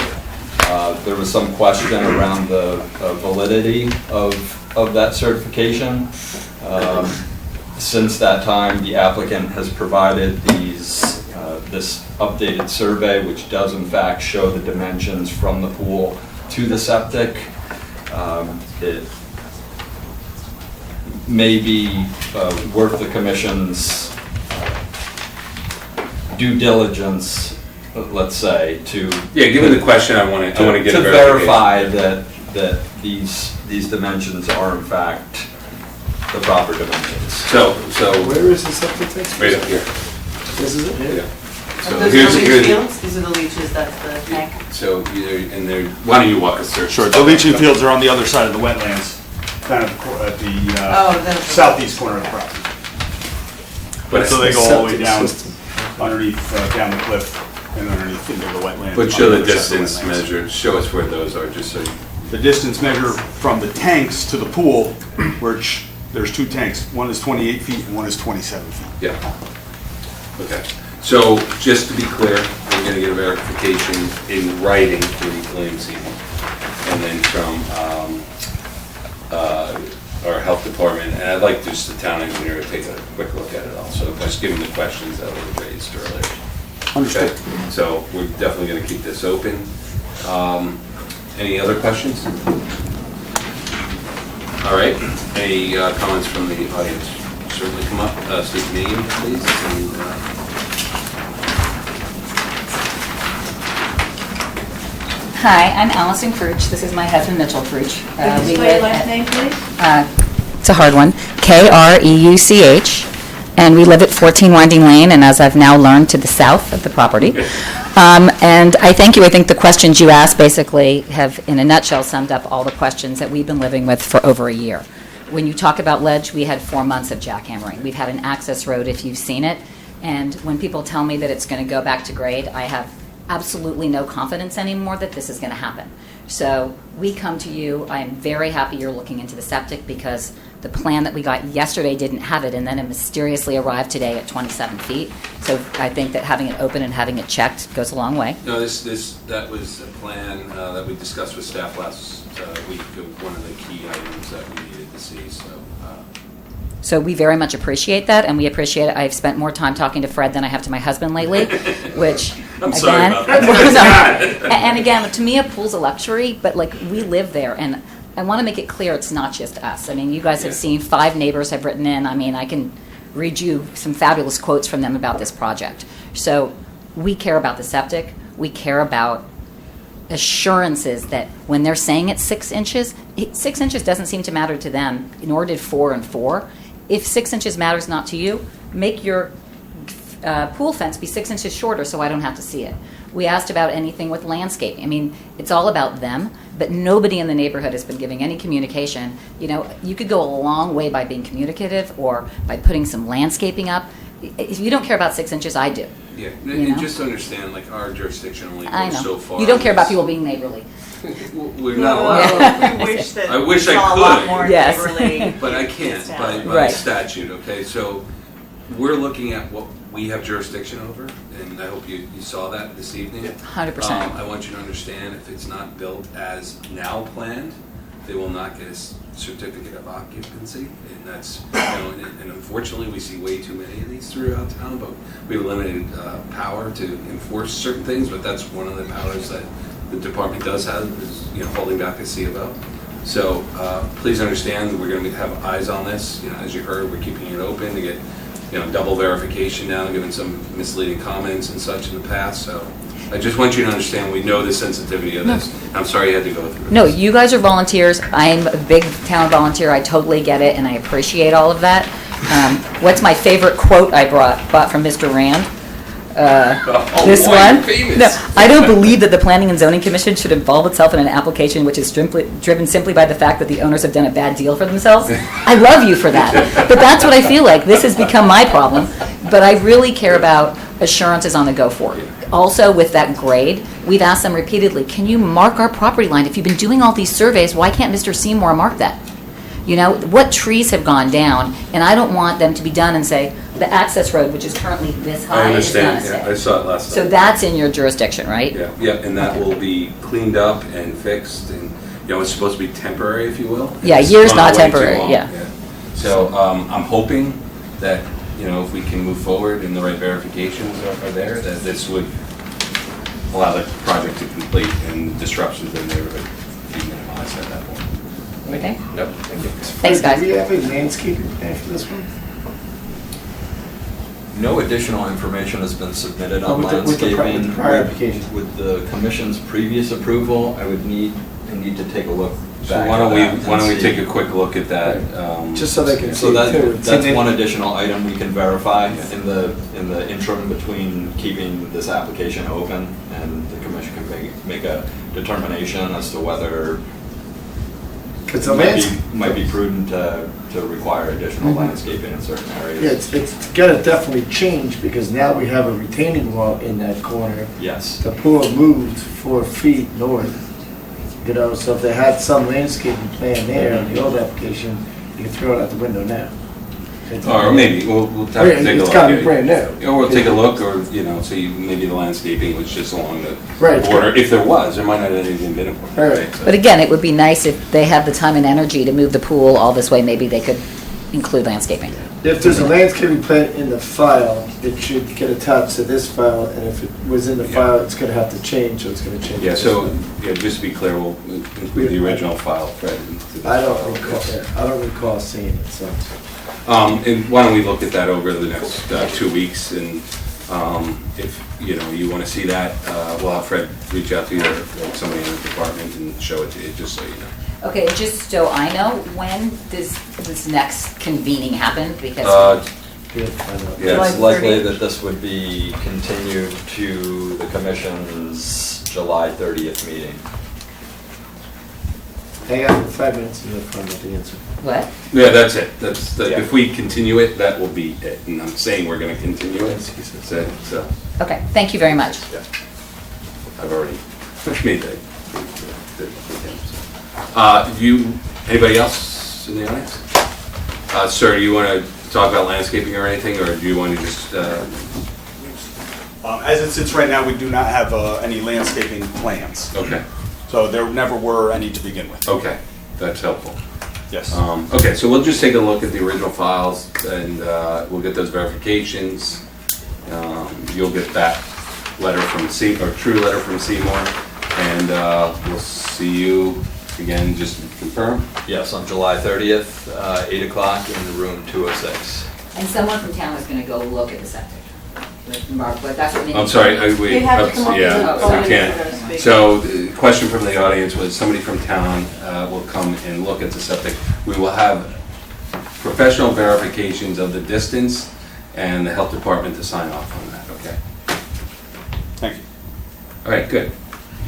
Speaker 7: There was some question around the validity of that certification. Since that time, the applicant has provided this updated survey, which does in fact show the dimensions from the pool to the septic. It may be worth the commission's due diligence, let's say, to...
Speaker 1: Yeah, given the question, I want to get a
Speaker 7: To
Speaker 1: verification.
Speaker 7: verify that these dimensions are in fact the proper dimensions.
Speaker 1: So,
Speaker 6: Where is the septic tank?
Speaker 1: right up here.
Speaker 6: This is it?
Speaker 1: Yeah. So
Speaker 9: Those
Speaker 1: here's,
Speaker 9: are leach
Speaker 1: here's,
Speaker 9: fields? These are the leaches, that's the tank?
Speaker 1: so either, and there, why don't you walk us through?
Speaker 8: Sure, the leaching fields are on the other side of the wetlands, kind of at the
Speaker 9: Oh, then-
Speaker 8: southeast corner of the property.
Speaker 1: But
Speaker 8: So they go all the way
Speaker 6: Septic
Speaker 8: down
Speaker 6: system.
Speaker 8: underneath, down the cliff and underneath into the wetlands.
Speaker 1: But show
Speaker 8: on
Speaker 1: the
Speaker 8: other side of
Speaker 1: distance
Speaker 8: wetlands.
Speaker 1: measured, show us where those are, just so you,
Speaker 8: The distance measure from the tanks to the pool, which there's 2 tanks. One is 28 feet and one is 27 feet.
Speaker 1: yeah. Okay, so just to be clear, we're gonna get a verification in writing through William Seymour. And then from, our health department, and I'd like just the town engineer to take a quick look at it also, just given the questions that were raised earlier.
Speaker 8: Understood.
Speaker 1: Okay, so we're definitely gonna keep this open. Any other questions? All right, any comments from the audience? Certainly come up, state your name, please. And,
Speaker 10: Hi, I'm Allison Crouch. This is my husband, Mitchell Crouch.
Speaker 9: Could you spell your last name, please?
Speaker 10: It's a hard one. Kreuch. And we live at 14 Winding Lane, and as I've now learned, to the south of the property. And I thank you. I think the questions you asked basically have, in a nutshell, summed up all the questions that we've been living with for over a year. When you talk about ledge, we had 4 months of jackhammering. We've had an access road, if you've seen it. And when people tell me that it's going to go back to grade, I have absolutely no confidence anymore that this is going to happen. So we come to you, I am very happy you're looking into the septic because the plan that we got yesterday didn't have it, and then it mysteriously arrived today at 27 feet. So I think that having it open and having it checked goes a long way.
Speaker 1: No, that was a plan that we discussed with staff last week, one of the key items that we needed to see, so.
Speaker 10: So we very much appreciate that, and we appreciate it. I've spent more time talking to Fred than I have to my husband lately, which,
Speaker 1: I'm
Speaker 10: again...
Speaker 1: sorry about that.
Speaker 10: No. And again, to me, a pool's a luxury, but like, we live there, and I want to make it clear it's not just us. I mean, you guys have seen 5 neighbors have written in. I mean, I can read you some fabulous quotes from them about this project. So we care about the septic. We care about assurances that when they're saying it's 6 inches, 6 inches doesn't seem to matter to them, nor did 4 and 4. If 6 inches matters not to you, make your pool fence be 6 inches shorter so I don't have to see it. We asked about anything with landscaping. I mean, it's all about them, but nobody in the neighborhood has been giving any communication. You know, you could go a long way by being communicative or by putting some landscaping up. If you don't care about 6 inches, I do.
Speaker 1: Yeah,
Speaker 10: You
Speaker 1: and
Speaker 10: know?
Speaker 1: just to understand, like, our jurisdiction only
Speaker 10: I
Speaker 1: goes so
Speaker 10: know.
Speaker 1: far.
Speaker 10: You don't care about people being neighborly.
Speaker 1: We're not allowed.
Speaker 9: We wish that.
Speaker 1: I wish I
Speaker 9: we saw a lot
Speaker 1: could.
Speaker 9: more
Speaker 10: Yes.
Speaker 9: neighborly.
Speaker 1: But I can't by
Speaker 10: Right.
Speaker 1: statute, okay? So we're looking at what we have jurisdiction over, and I hope you saw that this evening.
Speaker 10: 100%.
Speaker 1: I want you to understand, if it's not built as now planned, they will not get a certificate of occupancy, and that's, you know, and unfortunately, we see way too many of these throughout town, but we have limited power to enforce certain things, but that's one of the powers that the department does have, is, you know, holding back a C of O. So please understand, we're going to have eyes on this. You know, as you heard, we're keeping it open to get, you know, double verification now, given some misleading comments and such in the past. So I just want you to understand, we know the sensitivity of this. I'm sorry you had to go through this.
Speaker 10: No, you guys are volunteers. I'm a big town volunteer. I totally get it, and I appreciate all of that. What's my favorite quote I bought from Mr. Rand? This
Speaker 1: boy,
Speaker 10: one?
Speaker 1: you're famous.
Speaker 10: No, I don't believe that the Planning and Zoning Commission should involve itself in an application which is driven simply by the fact that the owners have done a bad deal for themselves. I love you for that. But that's what I feel like. This has become my problem. But I really care about assurances on the go forward. Also, with that grade, we've asked them repeatedly, can you mark our property line? If you've been doing all these surveys, why can't Mr. Seymour mark that? You know, what trees have gone down, and I don't want them to be done and say, the access road, which is currently this high,
Speaker 1: I
Speaker 10: is
Speaker 1: understand,
Speaker 10: gonna
Speaker 1: yeah,
Speaker 10: stay.
Speaker 1: I saw it last
Speaker 10: So
Speaker 1: time.
Speaker 10: that's in your jurisdiction, right?
Speaker 1: Yeah, yeah, and that will be cleaned up and fixed, and, you know, it's supposed to be temporary, if you will.
Speaker 10: Yeah,
Speaker 1: It's
Speaker 10: year's
Speaker 1: gone
Speaker 10: not
Speaker 1: way too
Speaker 10: temporary,
Speaker 1: long,
Speaker 10: yeah.
Speaker 1: So I'm hoping that, you know, if we can move forward and the right verifications are there, that this would allow the project to complete and disruptions in the neighborhood be minimized at that point.
Speaker 10: Okay.
Speaker 1: Yep, thank you.
Speaker 10: Thanks, guys.
Speaker 6: Do we have a landscaping plan for this one?
Speaker 7: No additional information has been submitted on
Speaker 6: With the
Speaker 7: landscaping.
Speaker 6: prior application.
Speaker 7: With the commission's previous approval, I need to take a look
Speaker 1: So
Speaker 7: back
Speaker 1: why
Speaker 7: at
Speaker 1: don't
Speaker 7: that and
Speaker 1: we
Speaker 7: see.
Speaker 1: take a quick look at that?
Speaker 6: Just so they can see
Speaker 7: So
Speaker 6: it too.
Speaker 7: that's one additional item we can verify in the interim between keeping this application open, and the commission can make a determination as to whether
Speaker 6: Because the
Speaker 7: it might be prudent to require additional
Speaker 6: Mhm.
Speaker 7: landscaping in certain areas.
Speaker 6: Yeah, it's gonna definitely change because now we have a retaining wall in that corner.
Speaker 7: Yes.
Speaker 6: The pool moved 4 feet north. You know, so if they had some landscaping plan there on the old application, you can throw it out the window now.
Speaker 1: Or maybe, we'll have to
Speaker 6: Oh, yeah,
Speaker 1: take a look.
Speaker 6: it's gotta be
Speaker 1: yeah.
Speaker 6: brand new.
Speaker 1: Or we'll take a look, or, you know, see, maybe the landscaping was just along the
Speaker 6: Right.
Speaker 1: border, if there was, there might not have even been a border.
Speaker 6: Right.
Speaker 1: So-
Speaker 10: But again, it would be nice if they have the time and energy to move the pool all this way, maybe they could include landscaping.
Speaker 6: If there's a landscaping plan in the file, it should get attached to this file, and if it was in the
Speaker 1: Yeah.
Speaker 6: file, it's gonna have to change, so it's gonna change.
Speaker 1: Yeah,
Speaker 6: this
Speaker 1: so,
Speaker 6: one.
Speaker 1: yeah, just to be clear, we'll include the original file, Fred. into the
Speaker 6: I don't
Speaker 1: file.
Speaker 6: recall, yeah, I don't recall seeing it, so.
Speaker 1: And why don't we look at that over the next 2 weeks, and if, you know, you want to see that, we'll have Fred reach out to you, or like somebody in the department, and show it to you, just so you know.
Speaker 10: Okay, just so I know, when does this next convening happen? Because,
Speaker 6: Good, find out.
Speaker 1: Yeah,
Speaker 7: It's
Speaker 10: July
Speaker 7: likely
Speaker 10: 30th.
Speaker 7: that this would be continued to the commission's July 30th meeting.
Speaker 6: Hang on for 5 minutes and you'll find out the answer.
Speaker 10: what?
Speaker 1: Yeah, that's it.
Speaker 7: Yeah.
Speaker 1: If we continue it, that will be it. And I'm saying we're going to continue it. That's it, so.
Speaker 10: Okay, thank you very much.
Speaker 1: Yeah. I've already made the anybody else in the audience? Sir, do you want to talk about landscaping or anything, or do you want to just,
Speaker 8: As it sits right now, we do not have any landscaping plans.
Speaker 1: okay,
Speaker 8: So there never were any to begin with.
Speaker 1: okay, that's helpful.
Speaker 8: Yes.
Speaker 1: Okay, so we'll just take a look at the original files, and we'll get those verifications. You'll get that letter from Seymour, or true letter from Seymour, and we'll see you again, just to confirm.
Speaker 7: Yes, on July 30th, 8 o'clock in the room 206.
Speaker 10: And someone from town is going to go look at the septic. Mark, but that's what Minnie.
Speaker 1: I'm sorry,
Speaker 2: They have to come up with
Speaker 1: yeah,
Speaker 2: a
Speaker 1: we
Speaker 2: plan
Speaker 1: can't.
Speaker 2: for us, basically.
Speaker 1: So, the question from the audience was, somebody from town will come and look at the septic. We will have professional verifications of the distance and the health department to sign off on that, okay?
Speaker 8: Thank you.
Speaker 1: All right, good.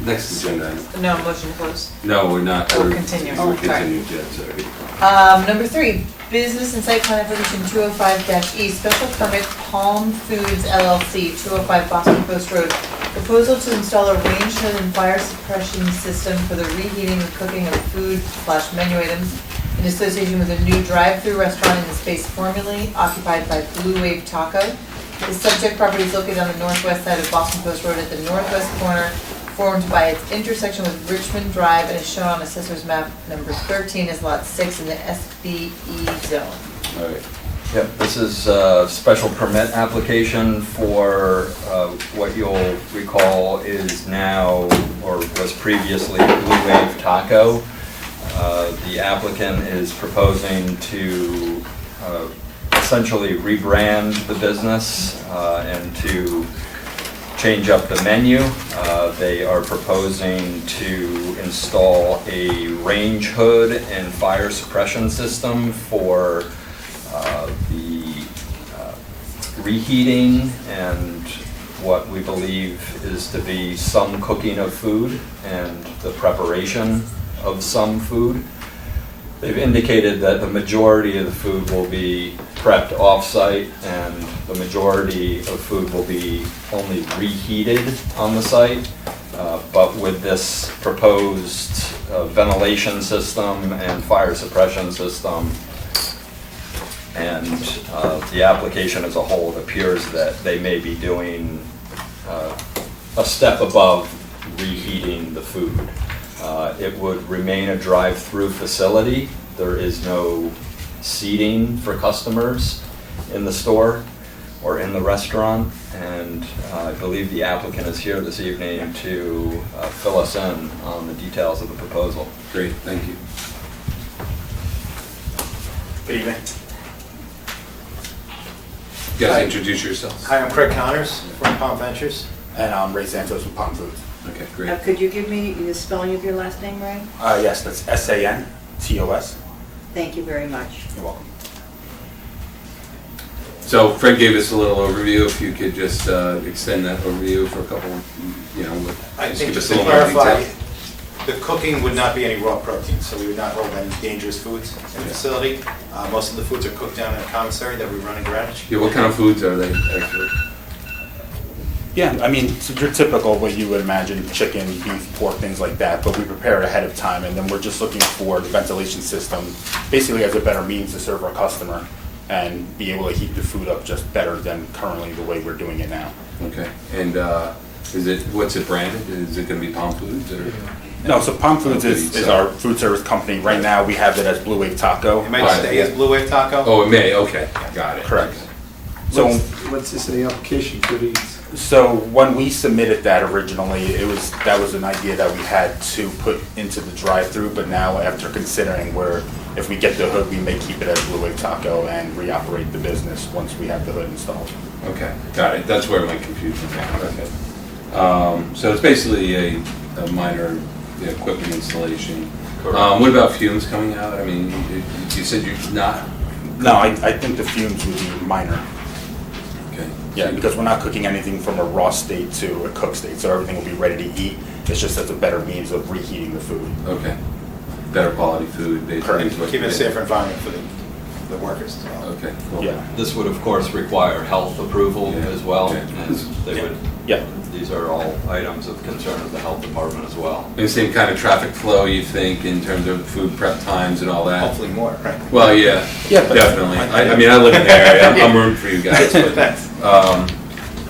Speaker 1: Next agenda item.
Speaker 2: No, motion closed.
Speaker 1: No, we're not.
Speaker 2: Oh,
Speaker 1: We're-
Speaker 2: continue.
Speaker 1: We're
Speaker 2: Oh, sorry.
Speaker 1: continued, yeah, sorry.
Speaker 2: Number 3, business and site plan application 205-E, special permit Palm Foods LLC, 205 Boston Post Road. Proposal to install a range hood and fire suppression system for the reheating and cooking of food/menu items in association with a new drive-through restaurant in the space formerly occupied by Blue Wave Taco. The subject property is located on the northwest side of Boston Post Road at the northwest corner, formed by its intersection with Richmond Drive, and is shown on Assessor's Map number 13 as Lot 6 in the SBE zone.
Speaker 1: All right.
Speaker 7: Yep, this is a special permit application for what you'll recall is now, or was previously Blue Wave Taco. The applicant is proposing to essentially rebrand the business and to change up the menu. They are proposing to install a range hood and fire suppression system for the reheating and what we believe is to be some cooking of food and the preparation of some food. They've indicated that the majority of the food will be prepped off-site and the majority of food will be only reheated on the site. But with this proposed ventilation system and fire suppression system and the application as a whole, it appears that they may be doing a step above reheating the food. It would remain a drive-through facility. There is no seating for customers in the store or in the restaurant, and I believe the applicant is here this evening to fill us in on the details of the proposal.
Speaker 1: Great, thank you.
Speaker 11: Good evening.
Speaker 1: You guys
Speaker 11: Hi.
Speaker 1: introduce yourselves.
Speaker 11: Hi, I'm Craig Connors from Palm Ventures, and I'm Ray Santos from Palm Foods.
Speaker 1: Okay, great.
Speaker 12: Could you give me the spelling of your last name, Ray?
Speaker 11: Yes, that's SANTOS.
Speaker 12: Thank you very much.
Speaker 11: You're welcome.
Speaker 1: So Fred gave us a little overview. If you could just extend that overview for a couple,
Speaker 11: I
Speaker 1: just
Speaker 11: think
Speaker 1: give us
Speaker 11: just
Speaker 1: a
Speaker 11: to
Speaker 1: little more
Speaker 11: clarify,
Speaker 1: detail.
Speaker 11: the cooking would not be any raw protein, so we would not hold any dangerous foods in the facility. Most of the foods are cooked down in a commissary that we run in Greenwich.
Speaker 1: Yeah, what kind of foods are they actually?
Speaker 13: Yeah, I mean, so your typical, what you would imagine, chicken, beef, pork, things like that, but we prepare it ahead of time, and then we're just looking for the ventilation system, basically as a better means to serve our customer and be able to heat the food up just better than currently the way we're doing it now.
Speaker 1: Okay, and what's it branded? Is it going to be Palm Foods or?
Speaker 13: No, so Palm Foods is our food service company. Right now, we have it as Blue Wave Taco.
Speaker 11: It might stay as Blue Wave Taco.
Speaker 1: Oh, it may, okay, got it.
Speaker 13: Correct.
Speaker 1: Okay.
Speaker 13: So,
Speaker 6: What's this in the application for these?
Speaker 13: So when we submitted that originally, that was an idea that we had to put into the drive-through, but now after considering if we get the hood, we may keep it as Blue Wave Taco and reoperate the business once we have the hood installed.
Speaker 1: Okay, got it. That's where my confusion came. Okay. So it's basically a minor equipment installation.
Speaker 7: Correct.
Speaker 1: What about fumes coming out? I mean, you said you're not.
Speaker 13: No, I think the fumes would be minor.
Speaker 1: Okay.
Speaker 13: Yeah, because we're not cooking anything from a raw state to a cooked state, so everything will be ready to eat. It's just as a better means of reheating the food.
Speaker 1: Okay. Better quality food, basically.
Speaker 13: Correct.
Speaker 1: is what
Speaker 11: Keep it a
Speaker 1: you-
Speaker 11: safer environment for the workers as well.
Speaker 1: Okay, cool.
Speaker 13: Yeah.
Speaker 7: This would, of course, require health approval
Speaker 1: Yeah.
Speaker 7: as well,
Speaker 1: Okay.
Speaker 7: and they would
Speaker 13: Yeah.
Speaker 7: These are all items of concern of the health department as well.
Speaker 1: And the same kind of traffic flow, you think, in terms of food prep times and all that?
Speaker 11: Hopefully more, right?
Speaker 1: Well, yeah,
Speaker 13: Yeah, but-
Speaker 1: definitely. I mean, I live in the area, I'm rooting for you guys,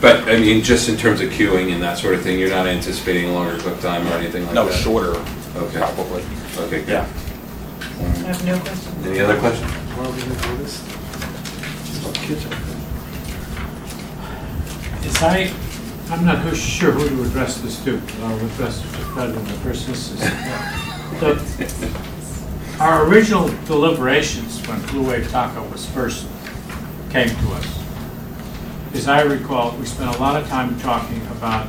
Speaker 1: but, I mean, just in terms of queuing and that sort of thing, you're not anticipating a longer cook time or anything like that?
Speaker 13: No, shorter,
Speaker 1: Okay,
Speaker 13: probably.
Speaker 1: okay, good.
Speaker 13: Yeah.
Speaker 2: I have no questions.
Speaker 1: Any other questions?
Speaker 6: Why are we gonna do this? It's not kitchen.
Speaker 4: I'm not sure who to address this to. I'll address it to Fred in the first instance. Our original deliberations when Blue Wave Taco was first came to us, as I recall, we spent a lot of time talking about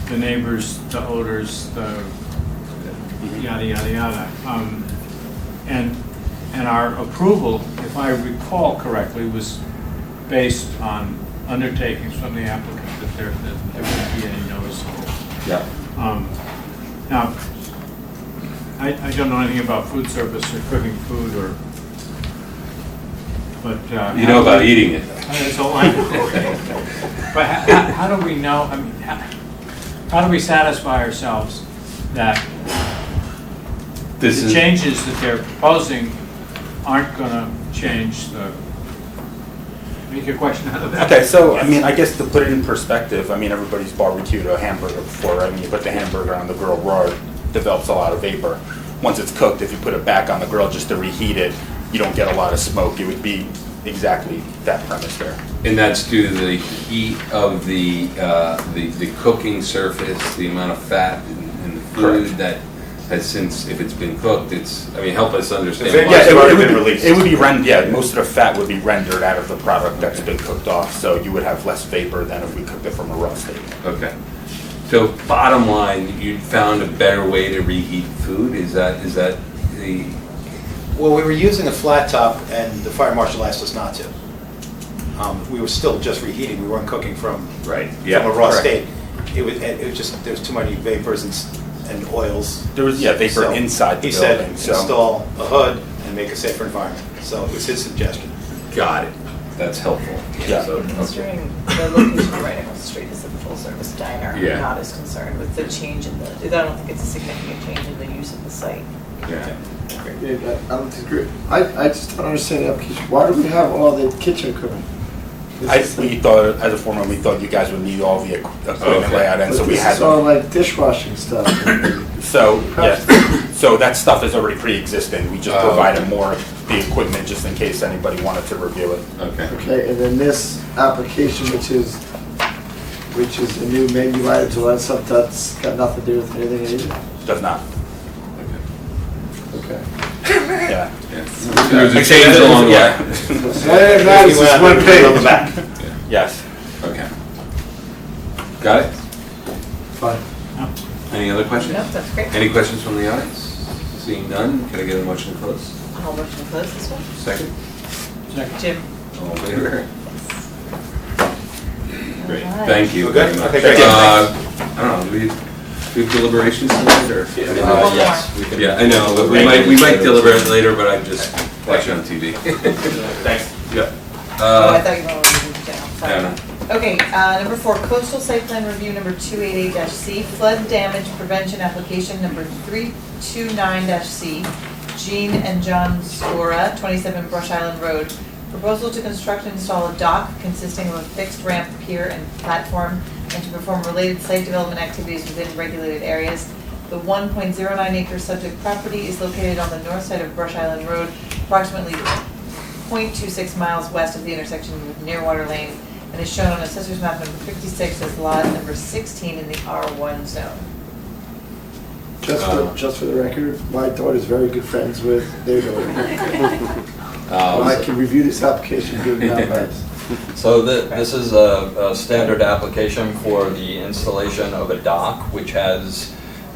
Speaker 4: the neighbors, the odors, the yada, yada, yada. And our approval, if I recall correctly, was based on undertakings from the applicant that there wouldn't be any noticeable.
Speaker 13: Yeah.
Speaker 4: Now, I don't know anything about food service or cooking food but.
Speaker 1: You know about eating it.
Speaker 4: That's all I know. But how do we know, I mean, how do we satisfy ourselves that the changes that they're proposing aren't gonna change make a question out of that?
Speaker 13: Okay, so, I mean, I guess to put it in perspective, I mean, everybody's barbecued a hamburger before, I mean, you put the hamburger on the grill raw, it develops a lot of vapor. Once it's cooked, if you put it back on the grill just to reheat it, you don't get a lot of smoke. It would be exactly that premise there.
Speaker 1: And that's due to the heat of the cooking surface, the amount of fat in the food.
Speaker 13: Correct.
Speaker 1: That has since, if it's been cooked, help us understand.
Speaker 11: Yeah,
Speaker 1: why.
Speaker 11: it's already been released.
Speaker 13: It would be most of the fat would be rendered out of the product that's been cooked off, so you would have less vapor than if we cooked it from a raw state.
Speaker 1: Okay. So bottom line, you found a better way to reheat food? Is that the,
Speaker 11: Well, we were using a flat top, and the fire marshal asked us not to. We were still just reheating, we weren't cooking from
Speaker 1: right,
Speaker 11: a raw
Speaker 13: correct.
Speaker 11: state. It was just, there was too many vapors and oils.
Speaker 13: There was, vapor
Speaker 11: So
Speaker 13: inside the
Speaker 11: He said,
Speaker 13: building, so.
Speaker 11: install a hood and make a safer environment. So it was his suggestion.
Speaker 1: got it. That's helpful.
Speaker 13: Yeah.
Speaker 1: So, okay.
Speaker 2: Considering the location right across the street is a full-service diner,
Speaker 1: Yeah.
Speaker 2: I'm not as concerned with the change in I don't think it's a significant change in the use of the site.
Speaker 1: Yeah.
Speaker 6: Yeah, I don't disagree. I just don't understand the application. Why do we have all the kitchen equipment?
Speaker 13: We thought, as a foreman, we thought you guys would need all the equipment
Speaker 1: Okay.
Speaker 13: layout, and so we had.
Speaker 6: This is all like dishwashing stuff.
Speaker 13: So, yes, so that stuff is already pre-existing, we just provided more of the equipment just in case anybody wanted to review it.
Speaker 1: Okay.
Speaker 6: Okay, and then this application, which is a new menu item, so that stuff that's got nothing to do with anything either.
Speaker 13: Does not,
Speaker 6: Okay.
Speaker 13: yeah.
Speaker 1: There's a change along the way.
Speaker 13: Yeah.
Speaker 6: That is just one page.
Speaker 11: On the back.
Speaker 13: Yes.
Speaker 1: Okay. Got it?
Speaker 6: Fine.
Speaker 1: Any other questions?
Speaker 2: No, that's great.
Speaker 1: Any questions from the audience? Seeing none, can I get a motion to close?
Speaker 2: I'll motion to close this one.
Speaker 1: Second?
Speaker 2: Jim?
Speaker 1: All in favor? Great,
Speaker 2: All right.
Speaker 1: thank you
Speaker 11: We're
Speaker 1: very
Speaker 11: good?
Speaker 1: much.
Speaker 11: Okay, great.
Speaker 1: I don't know, do we have deliberations tonight, or?
Speaker 7: Yes, we can.
Speaker 1: Yeah, I know, but we might deliberate later, but I'm just watching on TV.
Speaker 11: Thanks.
Speaker 1: Yeah.
Speaker 2: Oh, I thought you wanted to move it down.
Speaker 1: I don't know.
Speaker 2: Okay, number 4, coastal site plan review number 288-C, flood damage prevention application number 329-C, Jean and John Scora, 27 Brush Island Road. Proposal to construct and install a dock consisting of a fixed ramp, pier, and platform, and to perform related site development activities within regulated areas. The 1.09 acre subject property is located on the north side of Brush Island Road, approximately 0.26 miles west of the intersection with Nearwater Lane, and is shown on Assessor's Map number 56 as lot number 16 in the R1 zone.
Speaker 6: Just for the record, my daughter's very good friends with their daughter. I can review this application, give them advice.
Speaker 7: So this is a standard application for the installation of a dock, which has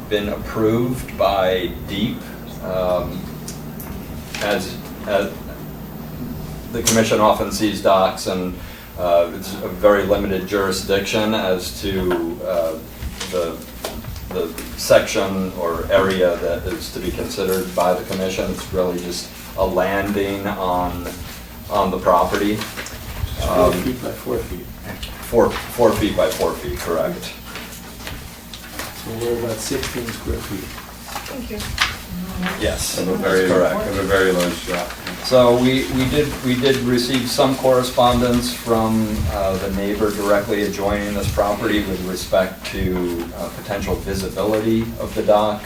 Speaker 7: been approved by DEEP. As the commission often sees docks, and it's a very limited jurisdiction as to the section or area that is to be considered by the commission. It's really just a landing on the property.
Speaker 6: 4 feet by 4 feet.
Speaker 7: 4 feet by 4 feet, correct.
Speaker 6: So we're about 16 square feet.
Speaker 2: Thank you.
Speaker 7: Yes,
Speaker 1: Of a
Speaker 7: that's
Speaker 1: very,
Speaker 7: correct.
Speaker 1: of a very large shop.
Speaker 7: So we did receive some correspondence from the neighbor directly adjoining this property with respect to potential visibility of the dock,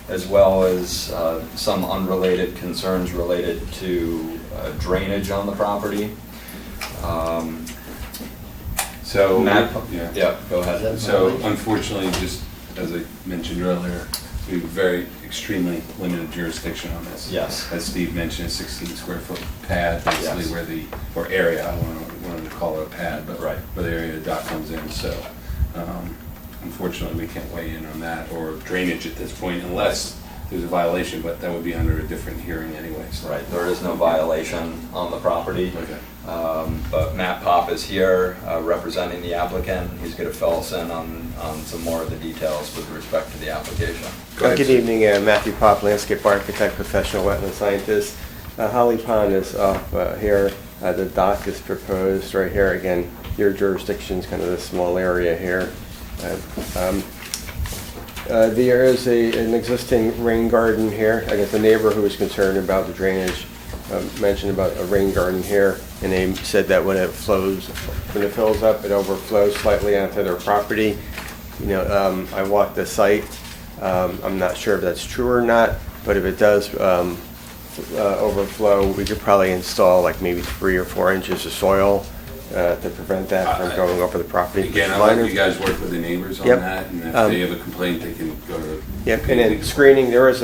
Speaker 7: as well as some unrelated concerns related to drainage on the property.
Speaker 1: So,
Speaker 7: Matt?
Speaker 1: yeah.
Speaker 7: Yeah, go ahead.
Speaker 1: So unfortunately, just as I mentioned earlier, we have very extremely limited jurisdiction on this.
Speaker 7: Yes.
Speaker 1: As Steve mentioned, a 16 square foot pad, basically
Speaker 7: Yes.
Speaker 1: where the, or area, I don't want to call it a pad, but
Speaker 7: Right.
Speaker 1: where the area the dock comes in. So unfortunately, we can't weigh in on that or drainage at this point unless there's a violation, but that would be under a different hearing anyway. So.
Speaker 7: Right, there is no violation on the property.
Speaker 1: Okay.
Speaker 7: But Matt Pop is here representing the applicant. He's going to fill us in on some more of the details with respect to the application.
Speaker 1: Go ahead,
Speaker 14: Good
Speaker 1: sir.
Speaker 14: evening, Matthew Pop, landscape architect, professional wetland scientist. Holly Pond is off here. The dock is proposed right here. Again, your jurisdiction's kind of this small area here. There is an existing rain garden here. I guess the neighbor who was concerned about the drainage mentioned about a rain garden here, and they said that when it fills up, it overflows slightly onto their property. You know, I walked the site. I'm not sure if that's true or not, but if it does overflow, we could probably install like maybe 3 or 4 inches of soil to prevent that from going over the property.
Speaker 1: Again, I'll let you guys work with the neighbors on
Speaker 14: Yep.
Speaker 1: that, and if they have a complaint, they can go to the.
Speaker 14: Yep, and then screening, there is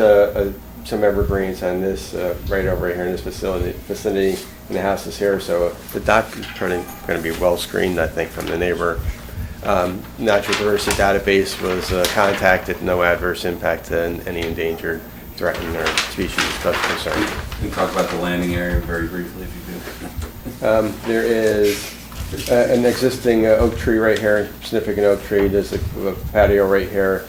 Speaker 14: some evergreens on this, right over here in this vicinity, and the house is here, so the dock is probably going to be well screened, I think, from the neighbor. Natural Diversity Database was contacted, no adverse impact to any endangered, threatened, or species of concern.
Speaker 1: We can talk about the landing area very briefly if you could.
Speaker 14: There is an existing oak tree right here, significant oak tree. There's a patio right here.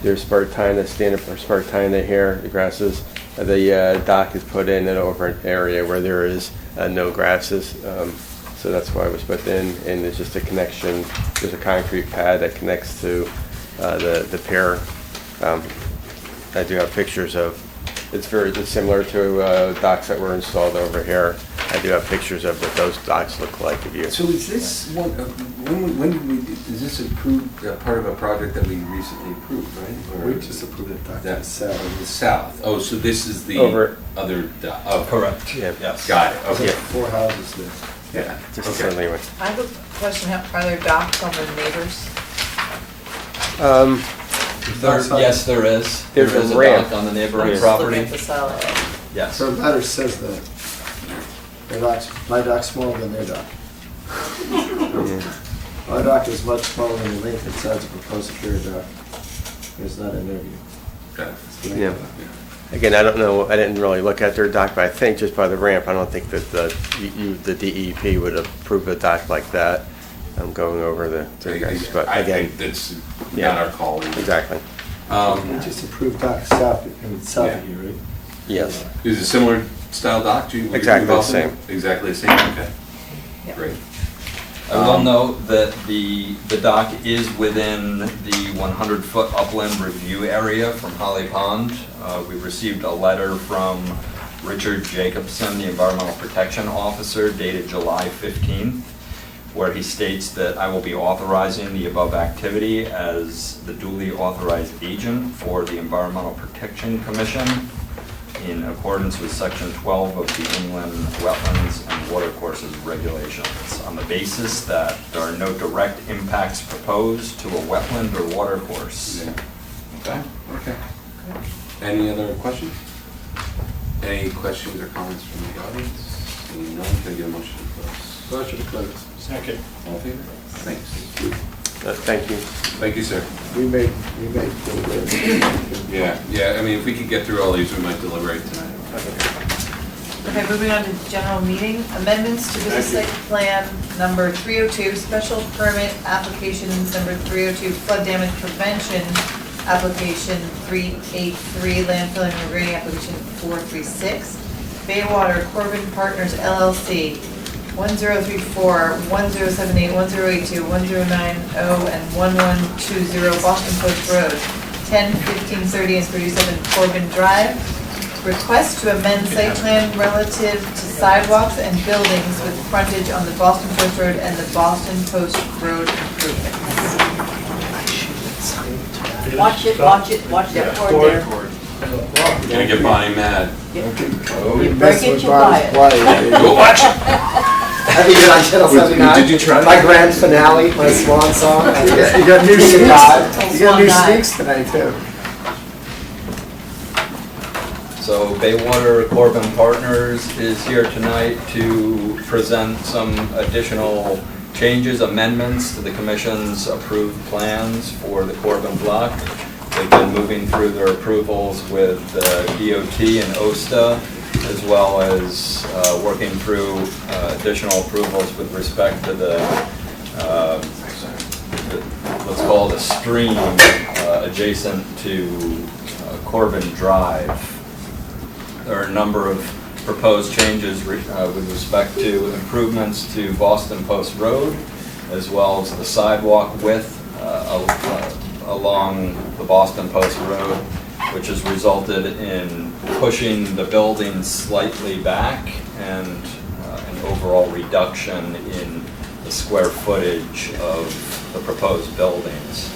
Speaker 14: There's spartina, stand-up spartina here, the grasses. The dock is put in over an area where there is no grasses. So that's why it was put in. And there's just a connection. There's a concrete pad that connects to the pier. I do have pictures of. It's similar to docks that were installed over here. I do have pictures of what those docks look like. If you.
Speaker 1: So is this one? When did we? Is this approved? Part of a project that we recently approved, right? Or
Speaker 6: We just approved it dock to the
Speaker 1: that's
Speaker 6: south.
Speaker 1: the south. Oh, so this is the
Speaker 14: Over-
Speaker 1: other. Oh,
Speaker 7: Correct.
Speaker 14: Yeah.
Speaker 7: Yes.
Speaker 1: got it. Okay.
Speaker 14: Yeah.
Speaker 6: 4 houses there.
Speaker 1: Yeah.
Speaker 14: Just
Speaker 1: Okay.
Speaker 14: friendly one.
Speaker 2: I have a question. Are there docks on the neighbors?
Speaker 7: Yes, there is.
Speaker 14: There's
Speaker 7: There is
Speaker 14: a
Speaker 7: a
Speaker 14: ramp.
Speaker 7: dock on the
Speaker 2: I'm
Speaker 7: neighboring
Speaker 2: just looking
Speaker 7: property.
Speaker 2: at the south.
Speaker 7: Yes.
Speaker 6: So the letter says that my dock's smaller than their dock. My dock is much smaller than the length and size of proposed superior dock. It's not in their view.
Speaker 1: Got it.
Speaker 14: Yeah. Again, I don't know, I didn't really look at their dock, but I think just by the ramp, I don't think that the DEP would approve a dock like that. I'm going over the guys, but
Speaker 1: I
Speaker 14: again,
Speaker 1: think that's
Speaker 14: Yeah.
Speaker 1: not our call.
Speaker 14: exactly.
Speaker 6: We just approved dock south, south
Speaker 1: Yeah.
Speaker 6: of you, right?
Speaker 14: Yes.
Speaker 1: Is it a similar style dock? Were you
Speaker 14: Exactly the
Speaker 1: involved in
Speaker 14: same.
Speaker 1: it? Exactly the same. Okay.
Speaker 2: Yep.
Speaker 1: Great.
Speaker 7: I will note that the dock is within the 100-foot upland review area from Holly Pond. We received a letter from Richard Jacobson, the Environmental Protection Officer, dated July 15, where he states that I will be authorizing the above activity as the duly authorized agent for the Environmental Protection Commission in accordance with Section 12 of the Inland Wetlands and Watercourses Regulations, on the basis that there are no direct impacts proposed to a wetland or watercourse.
Speaker 1: Yeah. Okay. Any other questions? Any questions or comments from the audience? Seeing none, can I get a motion to close?
Speaker 6: Motion to close.
Speaker 4: Second.
Speaker 1: All in favor? Thanks.
Speaker 14: Thank you.
Speaker 1: Thank you, sir.
Speaker 6: We made.
Speaker 1: Yeah, I mean, if we could get through all these, we might deliberate tonight.
Speaker 2: Okay, moving on to general meeting. Amendments to business site plan number 302, special permit applications number 302, flood damage prevention application 383, landfilling and regrading application 436, Baywater Corbin Partners LLC, 1034, 1078, 1082, 1090, and 1120 Boston Post Road, 10, 15, 30, and 37 Corbin Drive. Request to amend site plan relative to sidewalks and buildings with frontage on the Boston Post Road and the Boston Post Road improvements.
Speaker 12: Watch it, watch it, watch that cord there.
Speaker 1: You're gonna get Bonnie mad.
Speaker 12: You better get your quiet.
Speaker 1: Go watch it.
Speaker 6: Have you been on Channel 79?
Speaker 1: Did you try
Speaker 6: My
Speaker 1: that?
Speaker 6: grand finale, my swan song. You got new sneaks. You got new sneaks tonight too.
Speaker 7: So Baywater Corbin Partners is here tonight to present some additional changes, amendments to the commission's approved plans for the Corbin block. They've been moving through their approvals with DOT and OSTA, as well as working through additional approvals with respect to the let's call it a stream adjacent to Corbin Drive. There are a number of proposed changes with respect to improvements to Boston Post Road, as well as the sidewalk width along the Boston Post Road, which has resulted in pushing the buildings slightly back and an overall reduction in the square footage of the proposed buildings.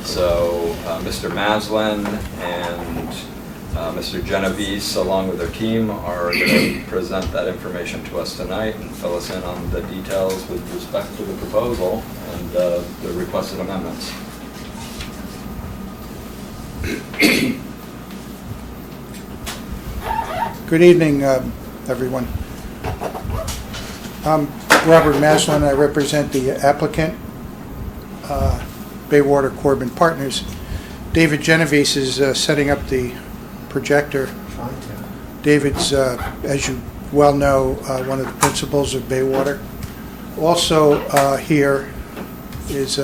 Speaker 7: So Mr. Maslin and Mr. Genovese, along with their team, are going to present that information to us tonight and fill us in on the details with respect to the proposal and the requested amendments.
Speaker 15: Good evening, everyone. I'm Robert Maslin. I represent the applicant, Baywater Corbin Partners. David Genovese is setting up the projector. David's, as you well know, one of the principals of Baywater. Also here is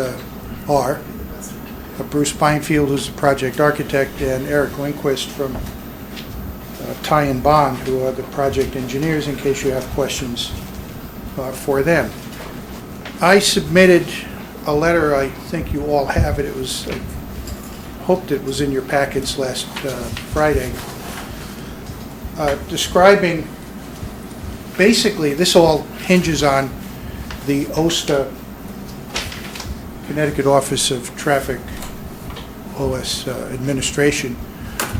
Speaker 15: Bruce Pinefield, who's the project architect, and Eric Lindquist from Ty and Bond, who are the project engineers, in case you have questions for them. I submitted a letter. I think you all have it. It was, I hoped it was in your packets last Friday, describing, basically, this all hinges on the OSTA, Connecticut Office of Traffic, OS Administration,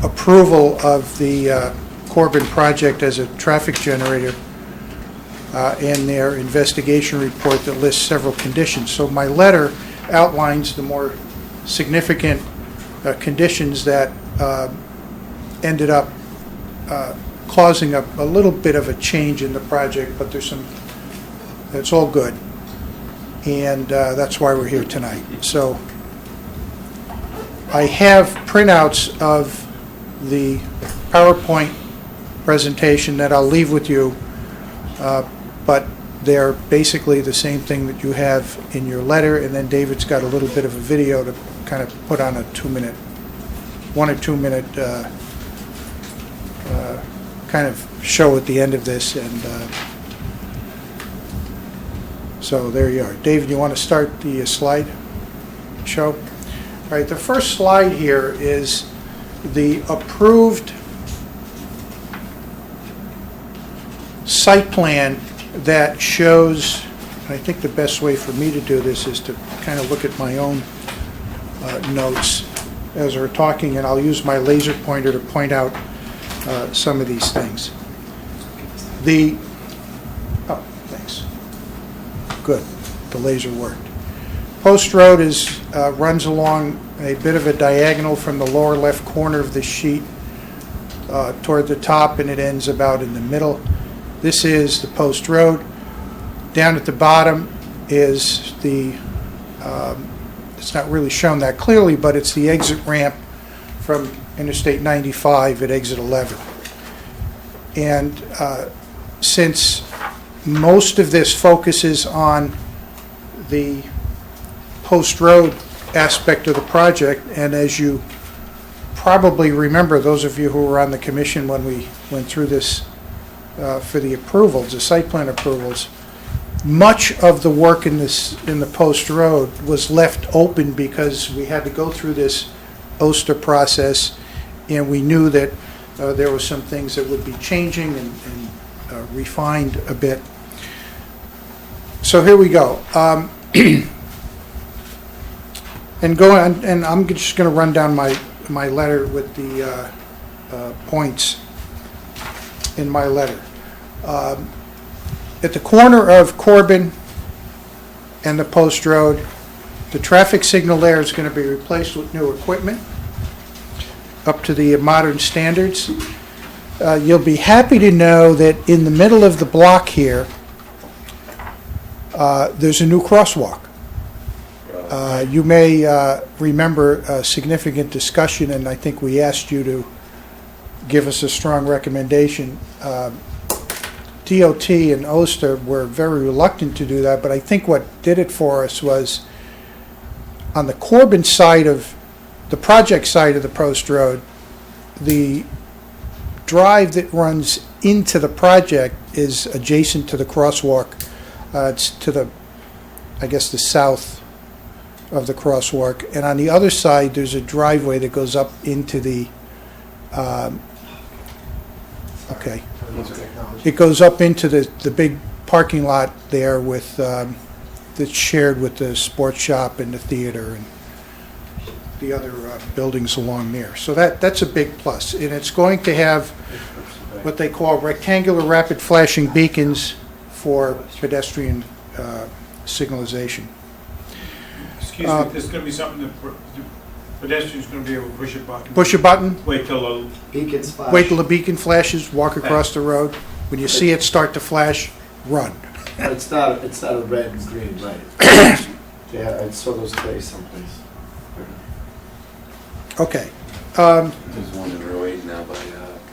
Speaker 15: approval of the Corbin project as a traffic generator and their investigation report that lists several conditions. So my letter outlines the more significant conditions that ended up causing a little bit of a change in the project, but there's some, that's all good. And that's why we're here tonight. So I have printouts of the PowerPoint presentation that I'll leave with you, but they're basically the same thing that you have in your letter, and then David's got a little bit of a video to kind of put on a 1 or 2 minute kind of show at the end of this, and so there you are. David, you want to start the slide show? All right, the first slide here is the approved site plan that shows, I think the best way for me to do this is to kind of look at my own notes as we're talking, and I'll use my laser pointer to point out some of these things. Thanks. Good, the laser worked. Post Road runs along a bit of a diagonal from the lower left corner of the sheet toward the top, and it ends about in the middle. This is the Post Road. Down at the bottom is the, it's not really shown that clearly, but it's the exit ramp from Interstate 95 at exit 11. And since most of this focuses on the Post Road aspect of the project, and as you probably remember, those of you who were on the commission when we went through this for the approvals, the site plan approvals, Much of the work in the Post Road was left open because we had to go through this Oster process, and we knew that there were some things that would be changing and refined a bit. So here we go. And I'm just going to run down my letter with the points in my letter. At the corner of Corbin and the Post Road, the traffic signal there is going to be replaced with new equipment up to the modern standards. You'll be happy to know that in the middle of the block here, there's a new crosswalk. You may remember a significant discussion, and I think we asked you to give us a strong recommendation. DOT and Oster were very reluctant to do that, but I think what did it for us was on the Corbin side of the project side of the Post Road, the drive that runs into the project is adjacent to the crosswalk. It's to the, I guess, the south of the crosswalk. And on the other side, there's a driveway that goes up into the, it goes up into the big parking lot there with, that's shared with the sports shop and the theater and the other buildings along there. So that's a big plus. And it's going to have what they call rectangular rapid flashing beacons for pedestrian signalization.
Speaker 4: Excuse me, there's going to be something that the pedestrian's going to be able to push a button.
Speaker 15: Push a button,
Speaker 4: Wait till the
Speaker 6: Beacons flash.
Speaker 15: wait till the beacon flashes, walk across the road. When you see it start to flash, run.
Speaker 6: It's not a red and green light. Yeah, I saw those today someplace.
Speaker 15: Okay.
Speaker 1: There's one in row 8 now by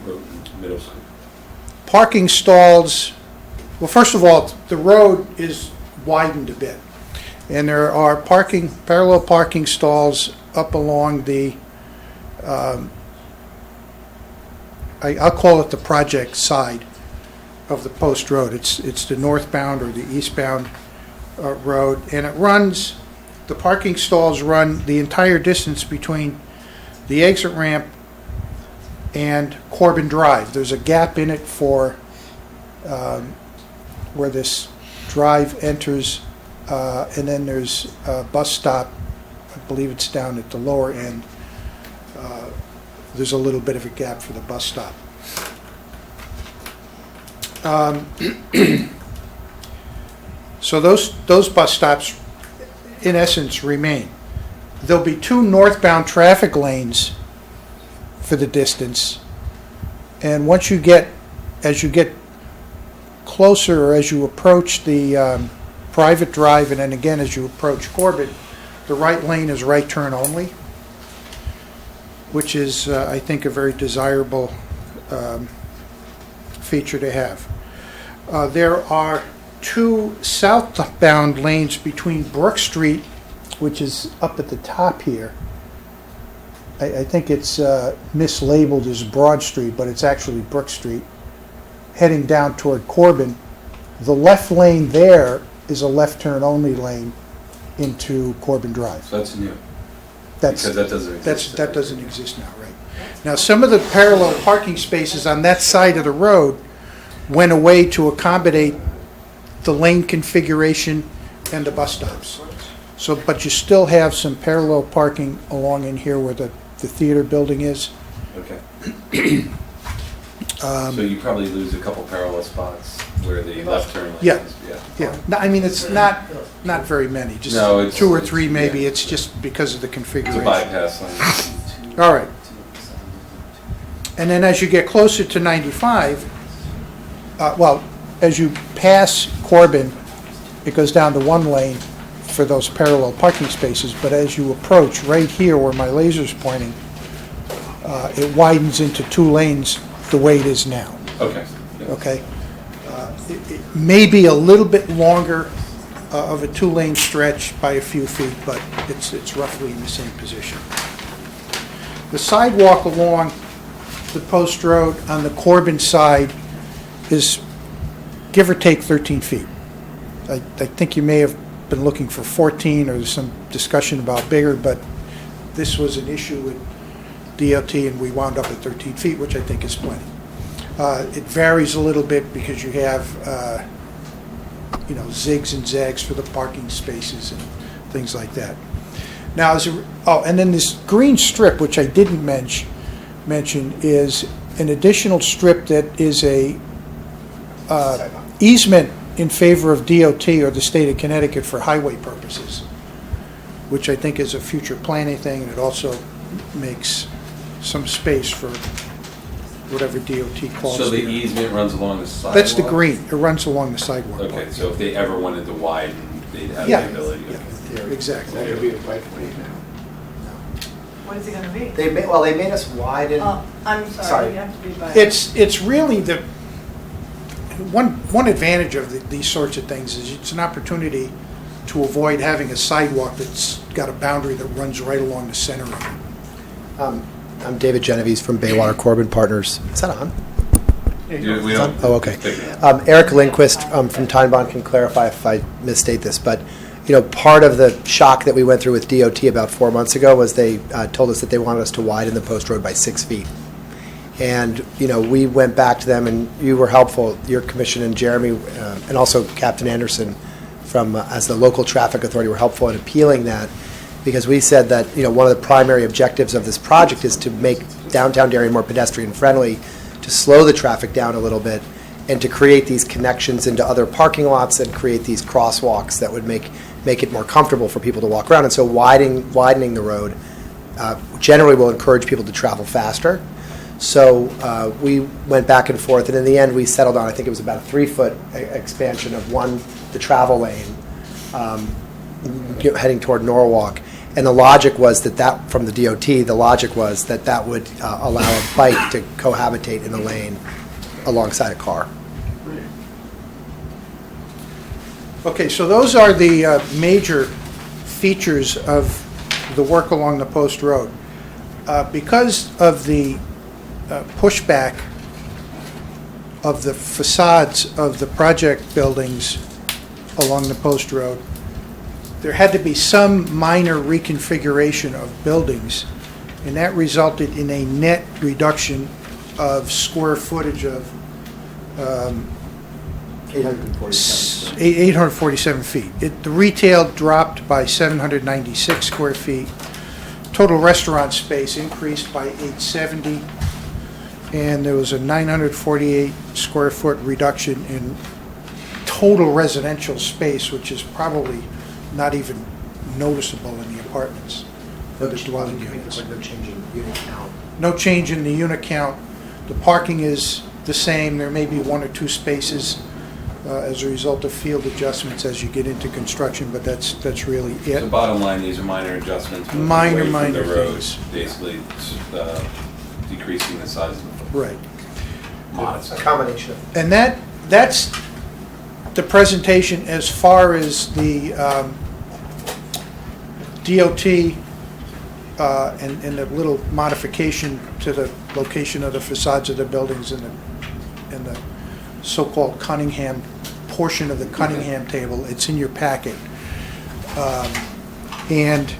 Speaker 1: Roten Middle School.
Speaker 15: Parking stalls, well, first of all, the road is widened a bit. And there are parallel parking stalls up along the, I'll call it the project side of the Post Road. It's the northbound or the eastbound road. And it runs, the parking stalls run the entire distance between the exit ramp and Corbin Drive. There's a gap in it for where this drive enters, and then there's a bus stop. I believe it's down at the lower end. There's a little bit of a gap for the bus stop. So those bus stops, in essence, remain. There'll be 2 northbound traffic lanes for the distance, and as you get closer, or as you approach the private drive, and then again as you approach Corbin, the right lane is right turn only, which is, I think, a very desirable feature to have. There are 2 southbound lanes between Brook Street, which is up at the top here. I think it's mislabeled as Broad Street, but it's actually Brook Street, heading down toward Corbin. The left lane there is a left turn only lane into Corbin Drive.
Speaker 1: So that's new.
Speaker 15: Because
Speaker 1: that doesn't exist.
Speaker 15: that doesn't exist now, right? Now, some of the parallel parking spaces on that side of the road went away to accommodate the lane configuration and the bus stops. So, but you still have some parallel parking along in here where the theater building is.
Speaker 1: Okay. So you probably lose a couple parallel spots where the left turn lane
Speaker 15: Yeah.
Speaker 1: is.
Speaker 15: Yeah, no, I mean, it's not very many, just
Speaker 1: No, it's-
Speaker 15: 2 or 3
Speaker 1: it's-
Speaker 15: maybe.
Speaker 1: yeah.
Speaker 15: It's just because of the
Speaker 1: It's
Speaker 15: configuration.
Speaker 1: a bypass lane.
Speaker 15: All right. And then as you get closer to 95, as you pass Corbin, it goes down to 1 lane for those parallel parking spaces, but as you approach right here where my laser's pointing, it widens into 2 lanes the way it is now,
Speaker 1: Okay. Yeah.
Speaker 15: okay? It may be a little bit longer of a 2-lane stretch by a few feet, but it's roughly in the same position. The sidewalk along the Post Road on the Corbin side is give or take 13 feet. I think you may have been looking for 14, or there's some discussion about bigger, but this was an issue with DOT, and we wound up at 13 feet, which I think is plenty. It varies a little bit because you have, zigs and zags for the parking spaces and things like that. Now, and then this green strip, which I didn't mention, is an additional strip that is a easement in favor of DOT or the state of Connecticut for highway purposes, which I think is a future planning thing, and it also makes some space for whatever DOT calls it.
Speaker 1: So the easement runs along the sidewalk?
Speaker 15: That's the green. It runs along the sidewalk.
Speaker 1: Okay, so if they ever wanted to widen, they'd have
Speaker 15: Yeah.
Speaker 1: the ability.
Speaker 15: Yeah, exactly.
Speaker 6: That could be a bike lane now.
Speaker 2: What is it gonna be?
Speaker 16: They made us widen.
Speaker 12: I'm
Speaker 16: Sorry.
Speaker 12: sorry, you have to be by.
Speaker 15: It's really the, one advantage of these sorts of things is it's an opportunity to avoid having a sidewalk that's got a boundary that runs right along the center of it.
Speaker 16: I'm David Genovese from Baywater Corbin Partners. Is that on?
Speaker 1: Yeah, we don't.
Speaker 16: Oh, okay. Eric Lindquist from Timebond can clarify if I misstate this, but part of the shock that we went through with DOT about 4 months ago was they told us that they wanted us to widen the post road by 6 feet. And, we went back to them, and you were helpful, your commission and Jeremy, and also Captain Anderson from, as the local traffic authority, were helpful in appealing that, because we said that, one of the primary objectives of this project is to make downtown Darien more pedestrian friendly, to slow the traffic down a little bit, and to create these connections into other parking lots and create these crosswalks that would make it more comfortable for people to walk around. And so widening the road generally will encourage people to travel faster. So we went back and forth, and in the end we settled on, I think it was about a 3-foot expansion of the travel lane heading toward Norwalk. And the logic was that from the DOT, the logic was that would allow a bike to cohabitate in the lane alongside a car.
Speaker 15: Okay, so those are the major features of the work along the post road. Because of the pushback of the facades of the project buildings along the post road, there had to be some minor reconfiguration of buildings, and that resulted in a net reduction of square footage of 847 feet. The retail dropped by 796 square feet. Total restaurant space increased by 870, and there was a 948 square foot reduction in total residential space, which is probably not even noticeable in the apartments, the dwelling units.
Speaker 16: No change in unit count.
Speaker 15: No change in the unit count. The parking is the same. There may be 1 or 2 spaces as a result of field adjustments as you get into construction, but that's really it.
Speaker 1: So bottom line, these are minor adjustments. moving
Speaker 15: Minor
Speaker 1: away from the road,
Speaker 15: things.
Speaker 1: basically decreasing the size of the
Speaker 15: Right.
Speaker 1: modest.
Speaker 16: A combination of.
Speaker 15: And that's the presentation as far as the DOT and the little modification to the location of the facades of the buildings and the so-called Cunningham portion of the Cunningham table. It's in your packet. And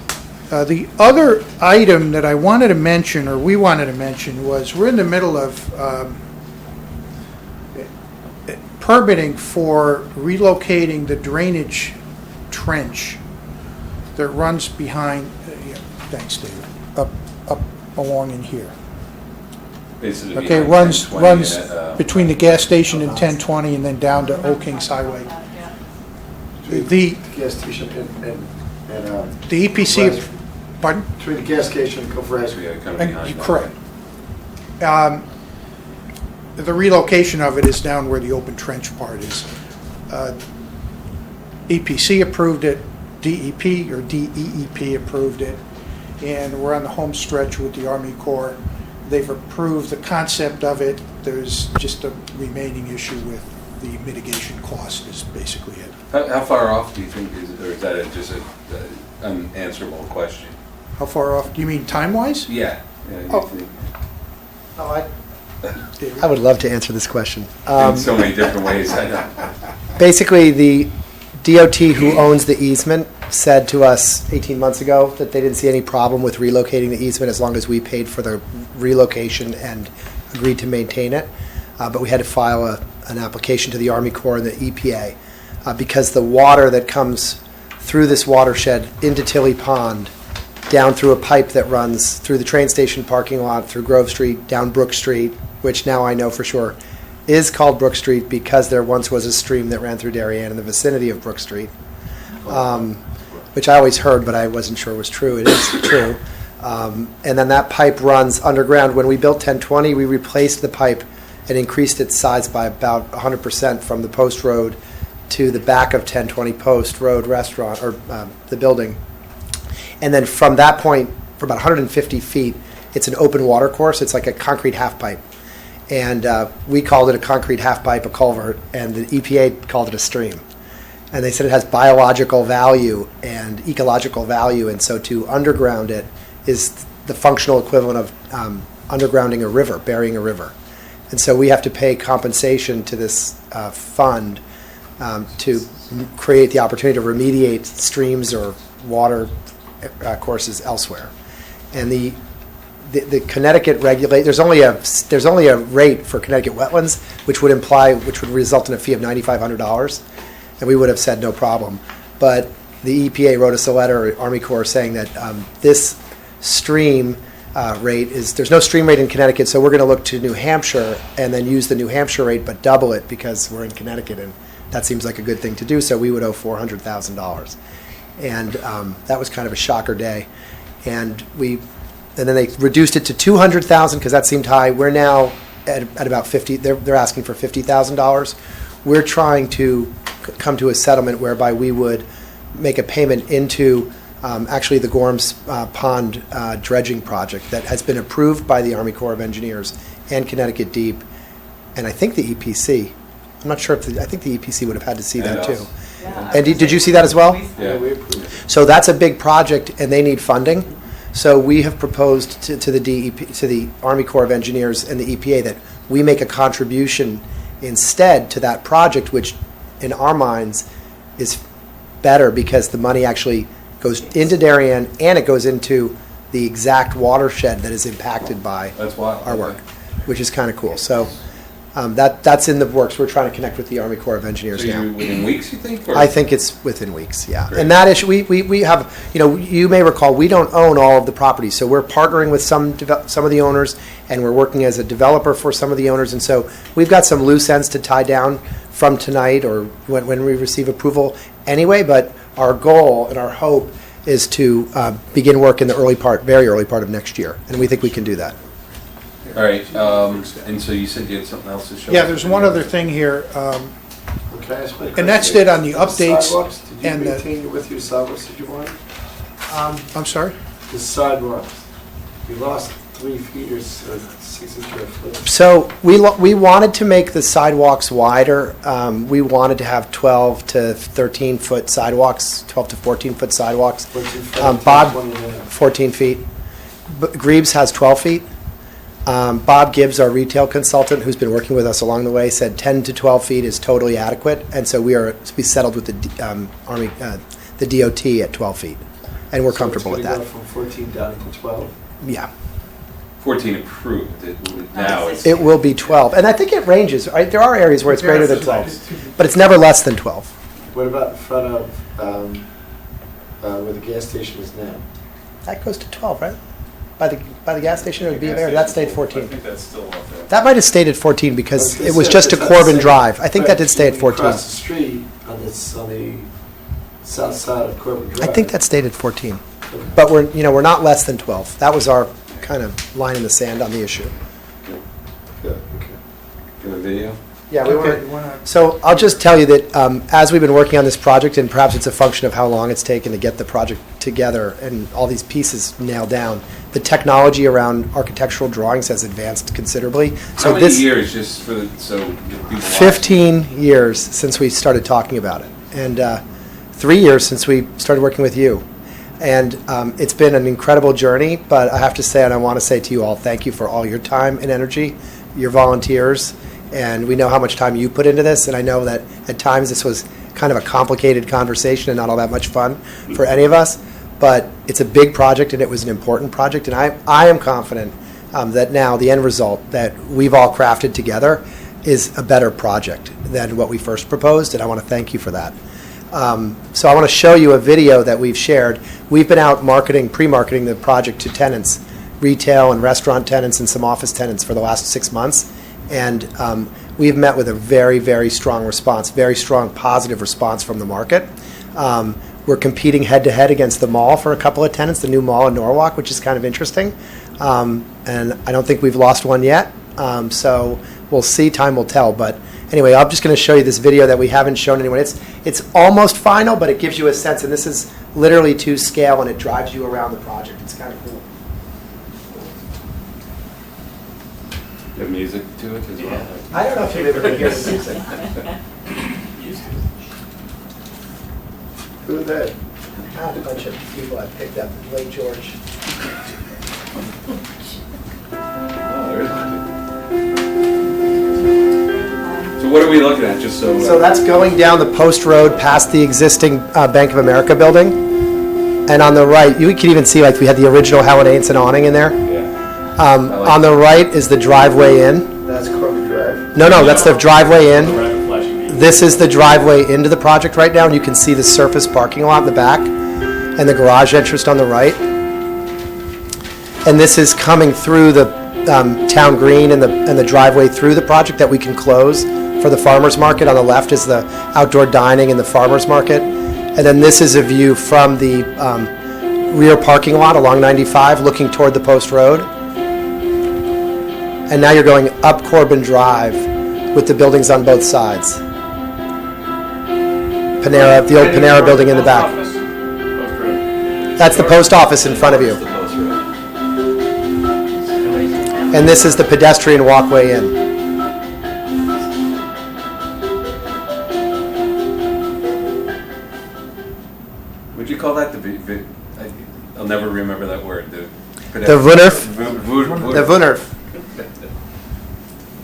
Speaker 15: the other item that I wanted to mention, or we wanted to mention, was we're in the middle of permitting for relocating the drainage trench that runs behind, thanks David, up along in here.
Speaker 1: Basically
Speaker 15: Okay,
Speaker 1: behind
Speaker 15: runs
Speaker 1: 1020 and,
Speaker 15: between the gas station and 1020 and then down to Old Kings Highway. The
Speaker 6: Gas station and
Speaker 15: the EPC, pardon?
Speaker 6: between the gas station and Cove Rise.
Speaker 1: yeah, kind of
Speaker 15: And
Speaker 1: behind
Speaker 15: you're
Speaker 1: that.
Speaker 15: correct. The relocation of it is down where the open trench part is. EPC approved it, DEP or DEEP approved it, and we're on the home stretch with the Army Corps. They've approved the concept of it. There's just a remaining issue with the mitigation cost is basically it.
Speaker 1: How far off do you think is it, or is that just an unanswerable question?
Speaker 15: How far off, do you mean time-wise?
Speaker 1: Yeah. You
Speaker 15: Oh.
Speaker 1: think-
Speaker 16: I would love to answer this question.
Speaker 1: In so many different ways, I know.
Speaker 16: Basically, the DOT, who owns the easement, said to us 18 months ago that they didn't see any problem with relocating the easement as long as we paid for the relocation and agreed to maintain it. But we had to file an application to the Army Corps and the EPA because the water that comes through this watershed into Tilly Pond, down through a pipe that runs through the train station parking lot, through Grove Street, down Brook Street, which now I know for sure is called Brook Street because there once was a stream that ran through Darien in the vicinity of Brook Street, which I always heard, but I wasn't sure was true. It is true. And then that pipe runs underground. When we built 1020, we replaced the pipe and increased its size by about 100% from the Post Road to the back of 1020 Post Road restaurant, or the building. And then from that point, for about 150 feet, it's an open water course. It's like a concrete half pipe. And we called it a concrete half pipe, a culvert, and the EPA called it a stream. And they said it has biological value and ecological value, and so to underground it is the functional equivalent of undergrounding a river, burying a river. And so we have to pay compensation to this fund to create the opportunity to remediate streams or water courses elsewhere. And the Connecticut regulate, there's only a rate for Connecticut wetlands, which would result in a fee of $9,500, and we would have said no problem. But the EPA wrote us a letter, Army Corps, saying that this stream rate there's no stream rate in Connecticut, so we're going to look to New Hampshire and then use the New Hampshire rate, but double it because we're in Connecticut, and that seems like a good thing to do. So we would owe $400,000, and that was kind of a shocker day, and then they reduced it to $200,000 because that seemed high. We're now at about 50. They're asking for $50,000. We're trying to come to a settlement whereby we would make a payment into actually the Gorham's Pond dredging project that has been approved by the Army Corps of Engineers and Connecticut Deep, and I think the EPC. I'm not sure if I think the EPC would have had to see that too.
Speaker 9: Yeah.
Speaker 16: And did you see that as well?
Speaker 1: Yeah.
Speaker 6: We approved.
Speaker 16: So that's a big project, and they need funding. So we have proposed to the DEP, to the Army Corps of Engineers and the EPA, that we make a contribution instead to that project, which in our minds is better because the money actually goes into Darien and it goes into the exact watershed that is impacted by
Speaker 1: That's wild.
Speaker 16: our work, which is kind of cool. So that's in the works. We're trying to connect with the Army Corps of Engineers
Speaker 1: So
Speaker 16: now.
Speaker 1: you within weeks, you think? Or?
Speaker 16: I think it's within weeks, yeah.
Speaker 1: Great.
Speaker 16: And that issue, we have, you may recall, we don't own all of the property, so we're partnering with some of the owners, and we're working as a developer for some of the owners, and so we've got some loose ends to tie down from tonight or when we receive approval anyway, but our goal and our hope is to begin work in the very early part of next year, and we think we can do that.
Speaker 1: All right, and so you said you had something else to show?
Speaker 15: Yeah,
Speaker 1: us?
Speaker 15: there's one other thing here.
Speaker 6: Can I ask one
Speaker 15: And that's
Speaker 6: question?
Speaker 15: it on the updates
Speaker 6: Sidewalks, did you
Speaker 15: and the-
Speaker 6: maintain with your sidewalks that you wanted?
Speaker 15: I'm sorry?
Speaker 6: The sidewalks, you lost 3 feet or 6 inches of foot.
Speaker 16: So we wanted to make the sidewalks wider. We wanted to have 12 to 13 foot sidewalks, 12 to 14 foot sidewalks.
Speaker 6: What's in front of
Speaker 16: Bob,
Speaker 6: 29?
Speaker 16: 14 feet. Greaves has 12 feet. Bob Gibbs, our retail consultant, who's been working with us along the way, said 10 to 12 feet is totally adequate, and so we settled with the Army, the DOT at 12 feet, and we're comfortable with
Speaker 6: So
Speaker 16: that.
Speaker 6: it's going to go from 14 down to 12?
Speaker 16: Yeah,
Speaker 1: 14 approved, now it's...
Speaker 16: it will be 12, and I think it ranges. Right? There are areas where it's greater than 12, but it's never less than 12.
Speaker 6: What about in front of where the gas station is now?
Speaker 16: That goes to 12, right? By the gas station, it would be there. That stayed 14.
Speaker 1: I think that's still up there.
Speaker 16: That might have stayed at 14 because
Speaker 6: I was
Speaker 16: it was
Speaker 6: gonna
Speaker 16: just
Speaker 6: say,
Speaker 16: to
Speaker 6: that's
Speaker 16: Corbin
Speaker 6: the
Speaker 16: Drive. I think that
Speaker 6: but
Speaker 16: did stay at 14.
Speaker 6: Across the street on the south side of Corbin Drive.
Speaker 16: I think that stayed at 14. But we're not less than 12. That was our kind of line in the sand on the issue.
Speaker 6: Good, okay.
Speaker 1: Got a video?
Speaker 16: Yeah,
Speaker 15: Okay.
Speaker 16: So I'll just tell you that as we've been working on this project, and perhaps it's a function of how long it's taken to get the project together and all these pieces nailed down, the technology around architectural drawings has advanced considerably.
Speaker 1: How many years, just for so people watching?
Speaker 16: 15 years since we started talking about it, and 3 years since we started working with you. And it's been an incredible journey, but I have to say, and I want to say to you all, thank you for all your time and energy, your volunteers, and we know how much time you put into this, and I know that at times this was kind of a complicated conversation and not all that much fun for any of us. But it's a big project and it was an important project, and I am confident that now the end result that we've all crafted together is a better project than what we first proposed, and I want to thank you for that. So I want to show you a video that we've shared. We've been out pre-marketing the project to tenants, retail and restaurant tenants and some office tenants for the last 6 months, and we've met with a very, very strong response, very strong positive response from the market. We're competing head-to-head against the mall for a couple of tenants, the new mall in Norwalk, which is kind of interesting. And I don't think we've lost one yet. So we'll see, time will tell. But anyway, I'm just going to show you this video that we haven't shown anyone. It's almost final, but it gives you a sense. And this is literally to scale, and it drives you around the project. It's kind of cool.
Speaker 1: You have music to it as well?
Speaker 16: I don't know if you've ever heard the music.
Speaker 6: Who are they?
Speaker 16: A bunch of people I picked up. Lake George.
Speaker 1: So what are we looking at, just so...
Speaker 16: So that's going down the post road past the existing Bank of America building. And on the right, you can even see like we had the original Helen Ainson awning in there.
Speaker 1: Yeah.
Speaker 16: On the right is the driveway in.
Speaker 6: That's Corbin Drive.
Speaker 16: No, that's the driveway in. This is the driveway into the project right now, and you can see the surface parking lot in the back and the garage entrance on the right. And this is coming through the town green and the driveway through the project that we can close for the farmer's market. On the left is the outdoor dining and the farmer's market. And then this is a view from the rear parking lot along 95 looking toward the post road. And now you're going up Corbin Drive with the buildings on both sides. Panera, the old Panera building in the back. That's the post office in front of you. And this is the pedestrian walkway in.
Speaker 1: Would you call that I'll never remember that word.
Speaker 16: The Wunnerf.
Speaker 1: The
Speaker 16: Wunnerf.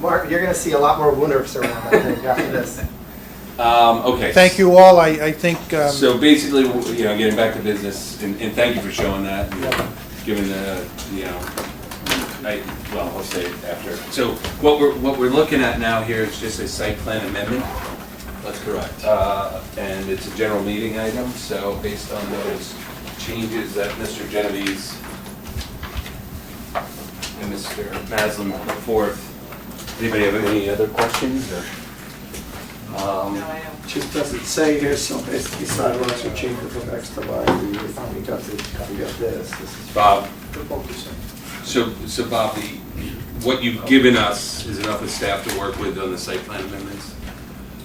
Speaker 16: Mark, you're going to see a lot more Wunnerfs around, I think, after this.
Speaker 1: Okay.
Speaker 15: Thank you all. I think,
Speaker 1: So basically, getting back to business, and thank you for showing that, and giving I'll say it after. So what we're looking at now here is just a site plan amendment. That's correct. And it's a general meeting item, so based on those changes that Mr. Genovese and Mr. Maslin put forth, anybody have any other questions? Or?
Speaker 6: Just doesn't say here, so basically sidewalks are cheaper from X to Y. We got this. This is
Speaker 1: Bob. So Bob, what you've given us is enough of staff to work with on the site plan amendments?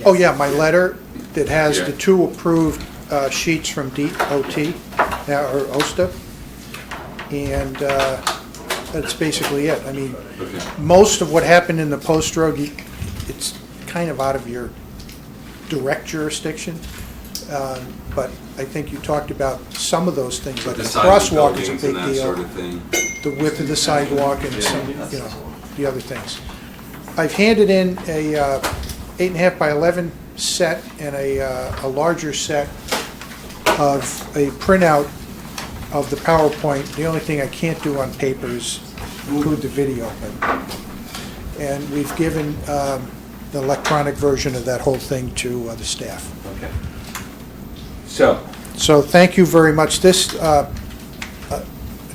Speaker 15: oh yeah, my letter that has the two approved sheets from DOT, or OSTA, and that's basically it. I mean, most of what happened in the post road, it's kind of out of your direct jurisdiction, but I think you talked about some of those things, like the crosswalk is a big deal,
Speaker 1: sort of thing.
Speaker 15: The width of the sidewalk, and some, the other things. I've handed in a 8.5 by 11 set and a larger set of a printout of the PowerPoint. The only thing I can't do on paper is include the video. And we've given the electronic version of that whole thing to the staff.
Speaker 1: Okay. So
Speaker 15: thank you very much. This,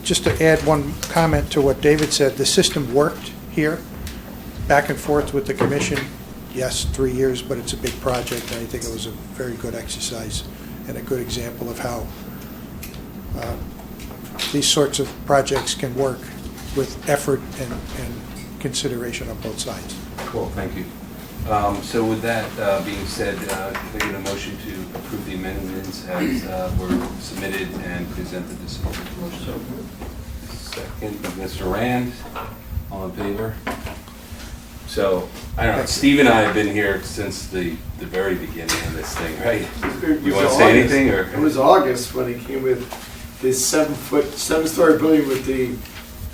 Speaker 15: just to add one comment to what David said, the system worked here, back and forth with the commission. Yes, 3 years, but it's a big project, and I think it was a very good exercise and a good example of how these sorts of projects can work with effort and consideration on both sides.
Speaker 1: Cool, thank you. So with that being said, can I get a motion to approve the amendments as were submitted and presented this morning? Second, Mr. Rand, all in favor? So, I don't know, Steve and I have been here since the very beginning of this thing, right? You want to say anything? Or?
Speaker 6: It was August when he came with his 7-story building with the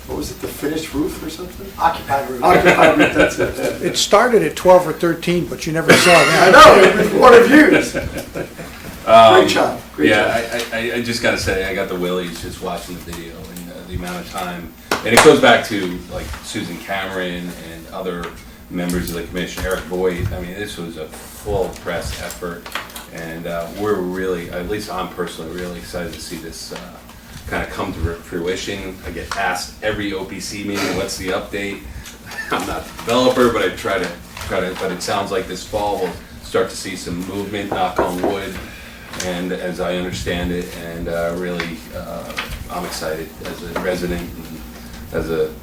Speaker 6: what was it, the finished roof or something?
Speaker 16: Occupied roof.
Speaker 6: Occupied roof, that's it.
Speaker 15: It started at 12 or 13, but you never saw
Speaker 6: I
Speaker 15: that.
Speaker 6: know, it was one of yours. Great job, great job.
Speaker 1: Yeah, I just gotta say, I got the willies just watching the video and the amount of time. And it goes back to like Susan Cameron and other members of the commission, Eric Boyd. I mean, this was a full press effort. And we're really, at least I'm personally really excited to see this kind of come to fruition. I get asked every OPC meeting, what's the update? I'm not the developer, but I try to, but it sounds like this fall we'll start to see some movement, knock on wood, and as I understand it, and really, I'm excited as a resident and as a,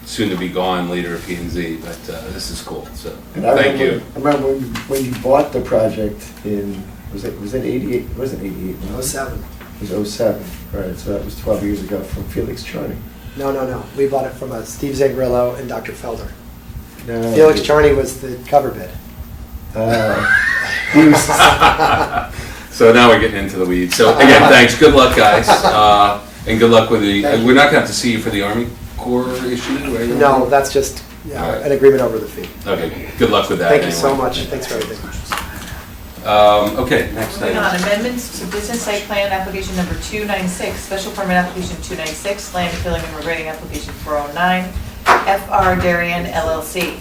Speaker 1: soon to be gone leader of P&Z, but this is cool, so
Speaker 6: And I
Speaker 1: thank you.
Speaker 6: remember when you bought the project in, was it 88? It wasn't 88. was it?
Speaker 16: 07.
Speaker 6: It was 07, right, so that was 12 years ago from Felix Charney.
Speaker 16: No. We bought it from Steve Zangrillo and Dr. Felder.
Speaker 6: No,
Speaker 16: Felix Charney was the cover bid.
Speaker 6: he was,
Speaker 1: So now we're getting into the weeds. So again, thanks, good luck, guys, and good luck with the, we're not gonna have to see you for the Army Corps issue, right?
Speaker 16: No, that's just
Speaker 1: All right.
Speaker 16: an agreement over the fee.
Speaker 1: Okay, good luck with that.
Speaker 16: Thank you so
Speaker 1: anyway.
Speaker 16: much. Thanks for everything.
Speaker 1: Okay, next
Speaker 2: Moving on,
Speaker 1: item.
Speaker 2: amendments to business site plan application number 296, special permit application 296, land filling and regrading application 409, FR Darien LLC.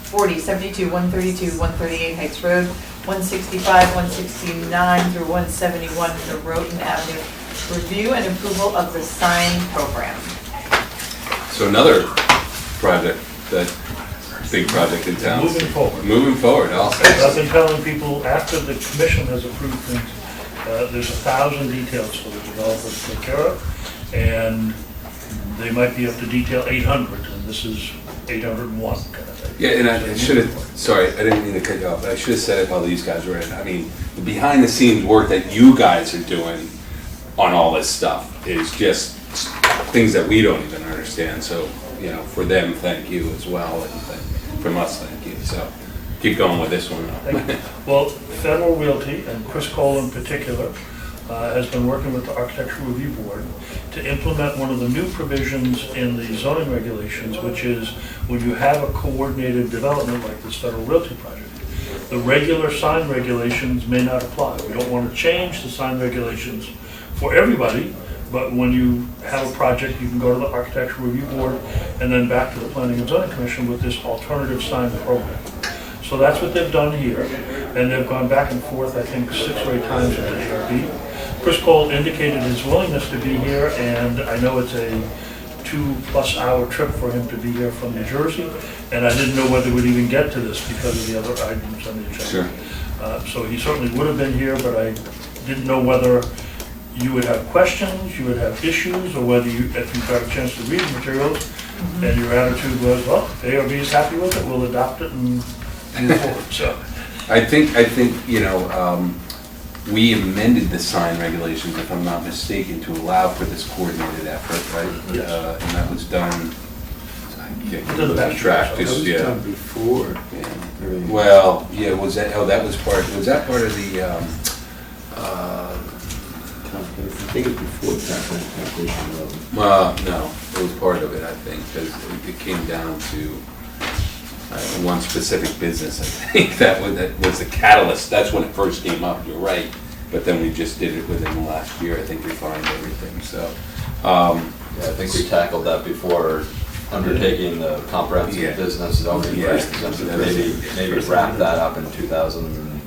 Speaker 2: 40, 72, 132, 138 Heights Road, 165, 169 through 171 Norotan Avenue. Review and approval of the sign program.
Speaker 1: So another project, big project in town.
Speaker 5: Moving forward.
Speaker 1: Moving forward, I'll
Speaker 5: As I've
Speaker 1: say.
Speaker 5: been telling people, after the commission has approved things, there's 1,000 details for the developer to take care of, and they might be up to detail 800, and this is 801 kind of thing.
Speaker 1: Yeah, and I should have, sorry, I didn't mean to cut you off, but I should have said it while these guys were in. I mean, the behind the scenes work that you guys are doing on all this stuff is just things that we don't even understand. So, for them, thank you as well, and from us, thank you. So, keep going with this one.
Speaker 5: Thank you. Well, Federal Realty, and Chris Cole in particular, has been working with the Architectural Review Board to implement one of the new provisions in the zoning regulations, which is when you have a coordinated development like this Federal Realty project, the regular sign regulations may not apply. We don't want to change the sign regulations for everybody, but when you have a project, you can go to the Architectural Review Board and then back to the Planning and Zoning Commission with this alternative sign program. So that's what they've done here, and they've gone back and forth, I think, 6 or 8 times with the ARB. Chris Cole indicated his willingness to be here, and I know it's a 2+ hour trip for him to be here from New Jersey, and I didn't know whether we'd even get to this because of the other items on the agenda.
Speaker 1: Sure.
Speaker 5: So he certainly would have been here, but I didn't know whether you would have questions, you would have issues, or whether you, if you got a chance to read the materials, and your attitude was, well, ARB is happy with it, we'll adopt it and move forward, so.
Speaker 1: I think, we amended the sign regulations, if I'm not mistaken, to allow for this coordinated effort, right?
Speaker 5: Yes.
Speaker 1: And that was done, I can't
Speaker 5: To the
Speaker 1: lose
Speaker 5: best.
Speaker 1: track,
Speaker 6: that
Speaker 1: just,
Speaker 6: was
Speaker 1: yeah.
Speaker 6: done before.
Speaker 1: Yeah. Well, yeah, was that part of the,
Speaker 6: I think it's before Foundation Road.
Speaker 1: well, no, it was part of it, I think, because it came down to one specific business, I think, that was the catalyst. That's when it first came up, you're right. But then we just did it within the last year, I think, refined everything, so.
Speaker 7: Yeah, I think we tackled that before undertaking the
Speaker 1: Yeah.
Speaker 7: comprehensive business zoning.
Speaker 1: Yeah.
Speaker 7: Maybe wrap that up in 2017.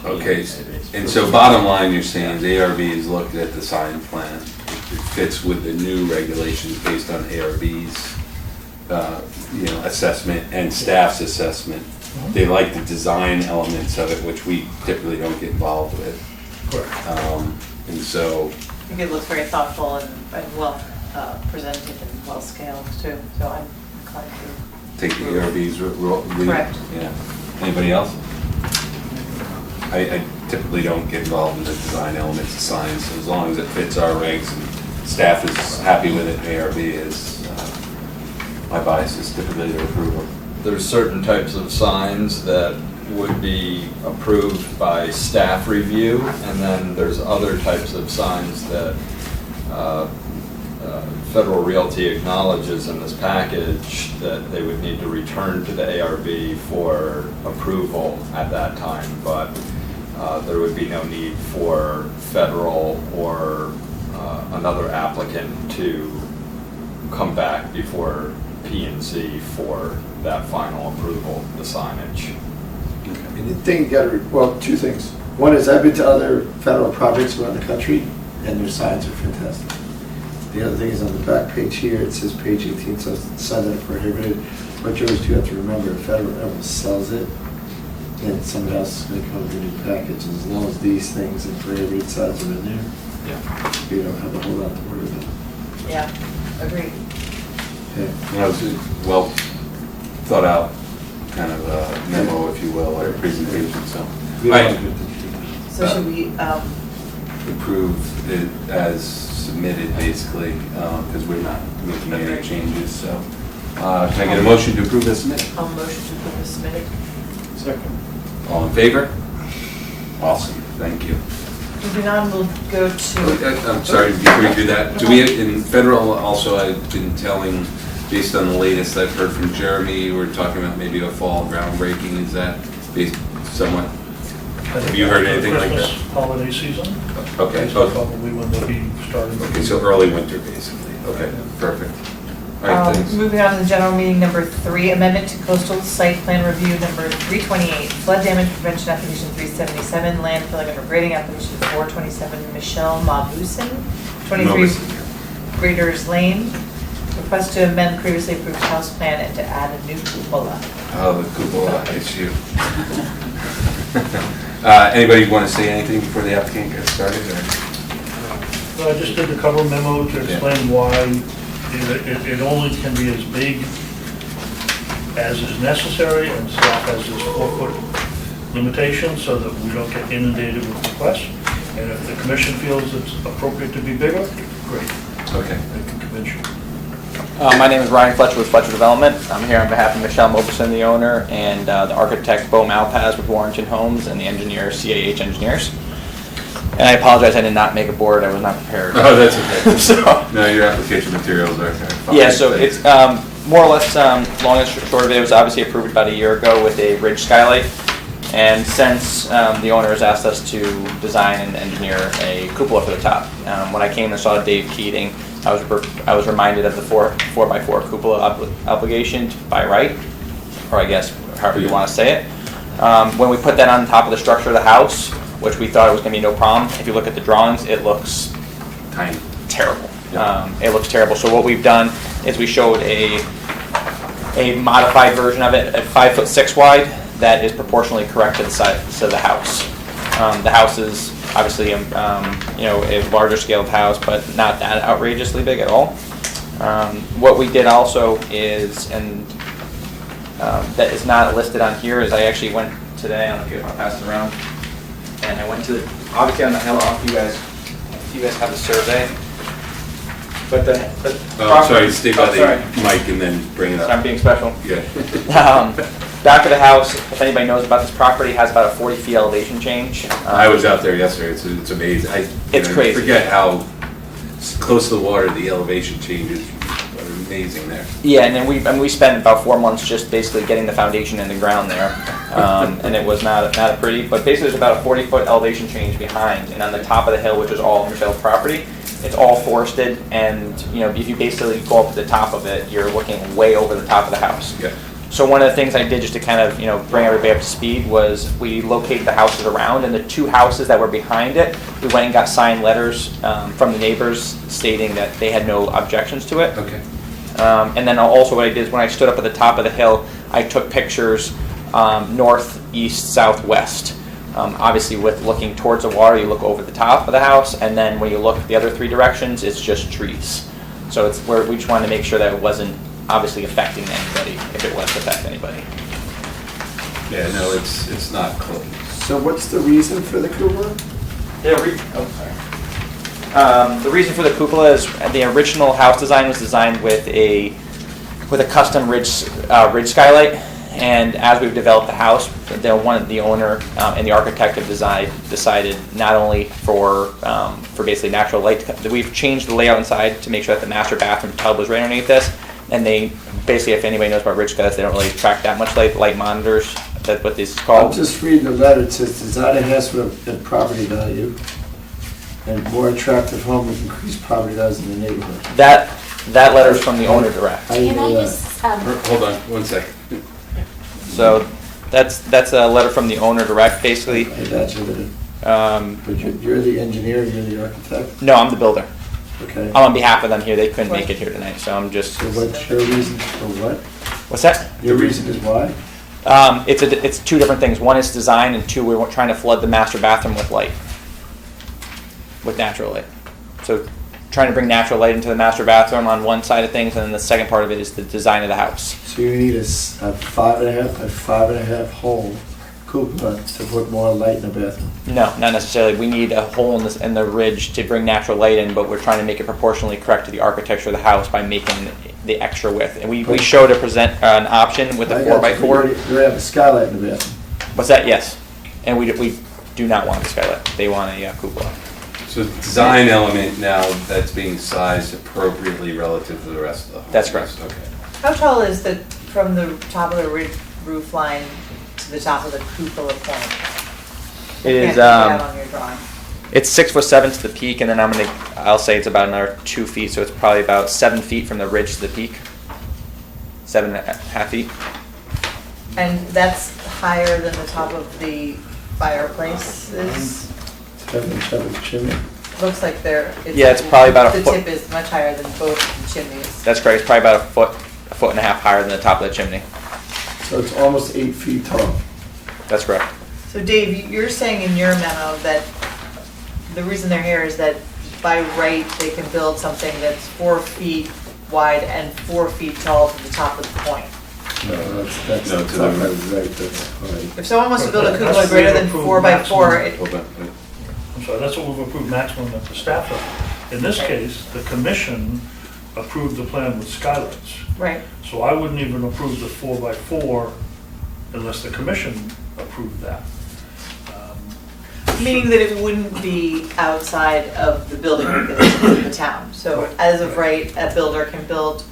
Speaker 1: Okay,
Speaker 7: maybe.
Speaker 1: and so bottom line, you're saying the ARB has looked at the sign plan. It fits with the new regulations based on ARB's, assessment and staff's assessment. They like the design elements of it, which we typically don't get involved with.
Speaker 5: Correct.
Speaker 1: And so,
Speaker 2: I think it looks very thoughtful and well presented and well scaled too, so I'm inclined to.
Speaker 1: take the ARB's lead.
Speaker 2: Correct.
Speaker 1: Yeah. Anybody else? I typically don't get involved in the design elements of signs, so as long as it fits our regs and staff is happy with it, ARB is, my bias is typically to approval.
Speaker 7: There's certain types of signs that would be approved by staff review, and then there's other types of signs that Federal Realty acknowledges in this package that they would need to return to the ARB for approval at that time, but there would be no need for Federal or another applicant to come back before P&Z for that final approval, the signage.
Speaker 6: And the thing you gotta, well, two things. One is I've been to other federal projects around the country, and their signs are fantastic. The other thing is on the back page here, it says page 18, so signs that are prohibited. But you always do have to remember, if federal sells it, then somebody else is gonna come with a new package. As long as these things and prohibited signs are in there, you don't have a whole lot to worry about.
Speaker 2: Yeah, agreed.
Speaker 1: You know, it's a well thought out kind of memo, if you will, or presentation, so.
Speaker 2: So should we,
Speaker 1: approve it as submitted, basically, because we're not making any changes, so. Can I get a motion to approve as submitted?
Speaker 2: I'll motion to approve as submitted.
Speaker 5: Second.
Speaker 1: All in favor? Awesome, thank you.
Speaker 2: Moving on, we'll go to.
Speaker 1: I'm sorry, before you do that, do we, in federal also, I've been telling, based on the latest I've heard from Jeremy, we're talking about maybe a fall groundbreaking, is that based somewhat? Have you heard anything like that?
Speaker 5: Christmas holiday season.
Speaker 1: Okay.
Speaker 5: That's probably when they'll be starting.
Speaker 1: Okay, so early winter, basically. Okay, perfect. All right, thanks.
Speaker 2: Moving on to the general meeting number 3, amendment to coastal site plan review number 328, flood damage prevention application 377, landfilling and regrading application 427, Michelle Mabusin, 23 Graders Lane. Request to amend previously approved house plan and to add a new cupola.
Speaker 1: Oh, the cupola issue. Anybody want to say anything before the applicant gets started? Or?
Speaker 5: I just did the cover memo to explain why it only can be as big as is necessary, and staff has this 4-foot limitation so that we don't get inundated with requests. And if the commission feels it's appropriate to be bigger, great.
Speaker 1: Okay.
Speaker 5: I can convince you.
Speaker 17: My name is Ryan Fletcher with Fletcher Development. I'm here on behalf of Michelle Moberson, the owner, and the architect Bo Malpaz with Warrington Homes, and the engineer CAH Engineers. And I apologize, I did not make a board. I was not prepared.
Speaker 1: Oh, that's okay.
Speaker 17: So,
Speaker 1: no, your application materials are fine.
Speaker 17: yeah, so it's more or less, long and short of it, was obviously approved about a year ago with a ridge skylight. And since the owner has asked us to design and engineer a cupola for the top. When I came and saw Dave Keating, I was reminded of the 4x4 cupola obligation by right, or I guess however you want to say it. When we put that on top of the structure of the house, which we thought it was going to be no problem, if you look at the drawings, it looks
Speaker 1: tiny,
Speaker 17: terrible. It looks terrible. So what we've done is we showed a modified version of it at 5'6" wide that is proportionally correct to the size of the house. The house is obviously a larger scaled house, but not that outrageously big at all. What we did also is, and that is not listed on here, is I actually went today, I don't know if you want to pass it around, and I went to, obviously on the hill, I don't know if you guys have the survey, but the
Speaker 1: oh, sorry, stay by the mic and then bring it up.
Speaker 17: I'm being special.
Speaker 1: Yeah.
Speaker 17: Back of the house, if anybody knows about this property, has about a 40 feet elevation change.
Speaker 1: I was out there yesterday. It's amazing.
Speaker 17: It's crazy.
Speaker 1: Forget how close to the water the elevation changes are amazing there.
Speaker 17: Yeah, and then we spent about 4 months just basically getting the foundation in the ground there, and it was not a pretty. But basically, there's about a 40-foot elevation change behind, and on the top of the hill, which is all Michelle's property, it's all forested, and if you basically go up to the top of it, you're looking way over the top of the house.
Speaker 1: Yeah.
Speaker 17: So one of the things I did just to kind of bring everybody up to speed was we located the houses around, and the 2 houses that were behind it, we went and got signed letters from the neighbors stating that they had no objections to it.
Speaker 1: Okay.
Speaker 17: And then also what I did is when I stood up at the top of the hill, I took pictures north, east, southwest. Obviously with looking towards the water, you look over the top of the house, and then when you look the other 3 directions, it's just trees. So it's where we just wanted to make sure that it wasn't obviously affecting anybody, if it was to affect anybody.
Speaker 1: Yeah, no, it's not close.
Speaker 6: So what's the reason for the cupola?
Speaker 17: The reason for the cupola is the original house design was designed with a custom ridge skylight, And as we've developed the house, the owner and the architect have decided not only for basically natural light, we've changed the layout inside to make sure that the master bathroom tub was right underneath this. And they basically, if anybody knows about Ridge Cuts, they don't really track that much light monitors. That's what this is
Speaker 6: I'm
Speaker 17: called.
Speaker 6: just reading the letter. It says design enhancement and property value and more attractive home with increased property values in the neighborhood.
Speaker 17: That letter is from the owner direct.
Speaker 6: I didn't
Speaker 12: Can I
Speaker 6: know that.
Speaker 12: just,
Speaker 1: Hold on, one second.
Speaker 17: So that's a letter from the owner direct, basically.
Speaker 6: I imagine that. But you're the engineer, you're the architect?
Speaker 17: No, I'm the builder.
Speaker 6: Okay.
Speaker 17: I'm on behalf of them here. They couldn't make it here tonight, so I'm just.
Speaker 6: So what's your reason for what?
Speaker 17: What's that?
Speaker 6: Your reason is why?
Speaker 17: It's two different things. One is design, and two, we're trying to flood the master bathroom with light, with natural light. So trying to bring natural light into the master bathroom on one side of things, and then the second part of it is the design of the house.
Speaker 6: So you need a 5.5 by 5.5 hole cupola to put more light in the bathroom?
Speaker 17: No, not necessarily. We need a hole in the ridge to bring natural light in, but we're trying to make it proportionally correct to the architecture of the house by making the extra width. And we showed an option with a 4x4.
Speaker 6: You have a skylight in the bathroom?
Speaker 17: What's that? Yes. And we do not want a skylight. They want a cupola.
Speaker 1: So design element now that's being sized appropriately relative to the rest of the home?
Speaker 17: That's correct.
Speaker 1: Okay.
Speaker 2: How tall is from the top of the roof line to the top of the cupola point?
Speaker 17: It is.
Speaker 2: On your drawing.
Speaker 17: It's 6'7" to the peak, and then I'll say it's about another 2 feet, so it's probably about 7 feet from the ridge to the peak. 7.5 feet.
Speaker 2: And that's higher than the top of the fireplace is?
Speaker 6: 7 chimney?
Speaker 2: Looks like
Speaker 17: it's probably about a foot.
Speaker 2: The tip is much higher than both chimneys.
Speaker 17: That's correct. It's probably about a foot and a half higher than the top of the chimney.
Speaker 6: So it's almost 8 feet tall?
Speaker 17: That's correct.
Speaker 2: So Dave, you're saying in your memo that the reason they're here is that by right, they can build something that's 4 feet wide and 4 feet tall to the top of the point.
Speaker 6: No, that's
Speaker 1: No,
Speaker 6: not
Speaker 1: to the
Speaker 6: right, that's right.
Speaker 2: If someone wants to build a cupola greater than 4x4,
Speaker 1: Hold on.
Speaker 5: I'm sorry, that's what we've approved maximum at the staff level. In this case, the commission approved the plan with skylights.
Speaker 2: right.
Speaker 5: So I wouldn't even approve the 4x4 unless the commission approved that.
Speaker 2: Meaning that it wouldn't be outside of the building regulations of the town. So as of right, a builder can build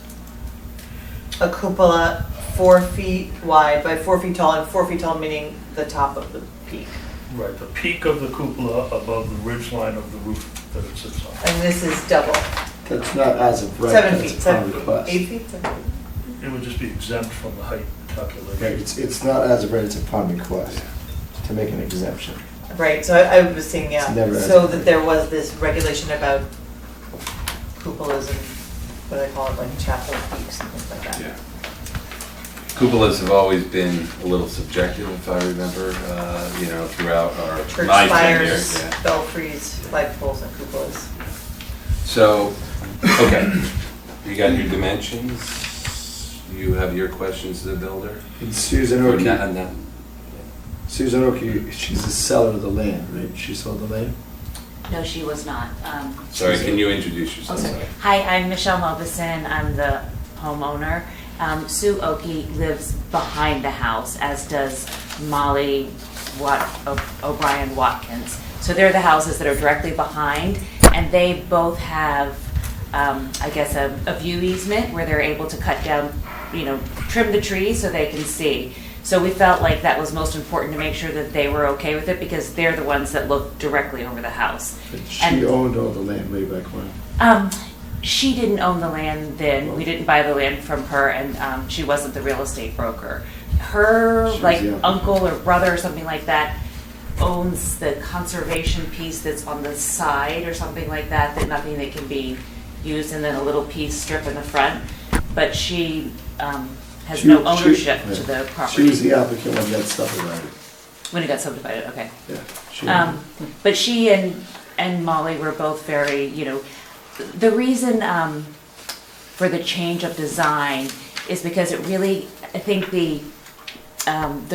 Speaker 2: a cupola 4 feet wide by 4 feet tall, and 4 feet tall meaning the top of the peak.
Speaker 5: Right, the peak of the cupola above the ridge line of the roof that it sits on.
Speaker 2: And this is double.
Speaker 6: That's not as of right.
Speaker 2: 7
Speaker 6: that's
Speaker 2: feet,
Speaker 6: upon request.
Speaker 2: 8 feet?
Speaker 5: It would just be exempt from the height calculation.
Speaker 6: Right, it's not as of right, it's upon request, to make an exemption.
Speaker 2: Right, so I was saying,
Speaker 6: It's never
Speaker 2: so
Speaker 6: as-
Speaker 2: that there was this regulation about cupolas and what do they call it, like chapel peaks and things like that.
Speaker 1: Yeah. Cupolas have always been a little subjective, if I remember, throughout
Speaker 2: Church
Speaker 1: my tenure.
Speaker 2: spires,
Speaker 1: Yeah.
Speaker 2: belfries, flagpoles, and cupolas.
Speaker 1: So, okay, you got your dimensions, you have your questions to the builder?
Speaker 6: And Susan
Speaker 1: Or
Speaker 6: Oki,
Speaker 1: not?
Speaker 6: Susan Oki, she's the seller of the land, right? She sold the land?
Speaker 18: No, she was not.
Speaker 1: Sorry, can you introduce
Speaker 18: Oh,
Speaker 1: yourself?
Speaker 18: sorry. Hi, I'm Michelle Mobison. I'm the homeowner. Sue Oki lives behind the house, as does Molly O'Brien Watkins. So they're the houses that are directly behind, and they both have, I guess, a view easement where they're able to cut down, trim the trees so they can see. So we felt like that was most important to make sure that they were okay with it, because they're the ones that look directly over the house.
Speaker 6: But she owned all the land way back when.
Speaker 18: She didn't own the land then. We didn't buy the land from her, and she wasn't the real estate broker. Her,
Speaker 6: She was the applicant.
Speaker 18: uncle or brother or something like that owns the conservation piece that's on the side or something like that, nothing that can be used, and then a little piece strip in the front. But she has no ownership to the property.
Speaker 6: She was the applicant when that stuff arrived.
Speaker 18: When it got subdivided, okay.
Speaker 6: Yeah.
Speaker 18: But she and Molly were both very, the reason for the change of design is because it really, I think the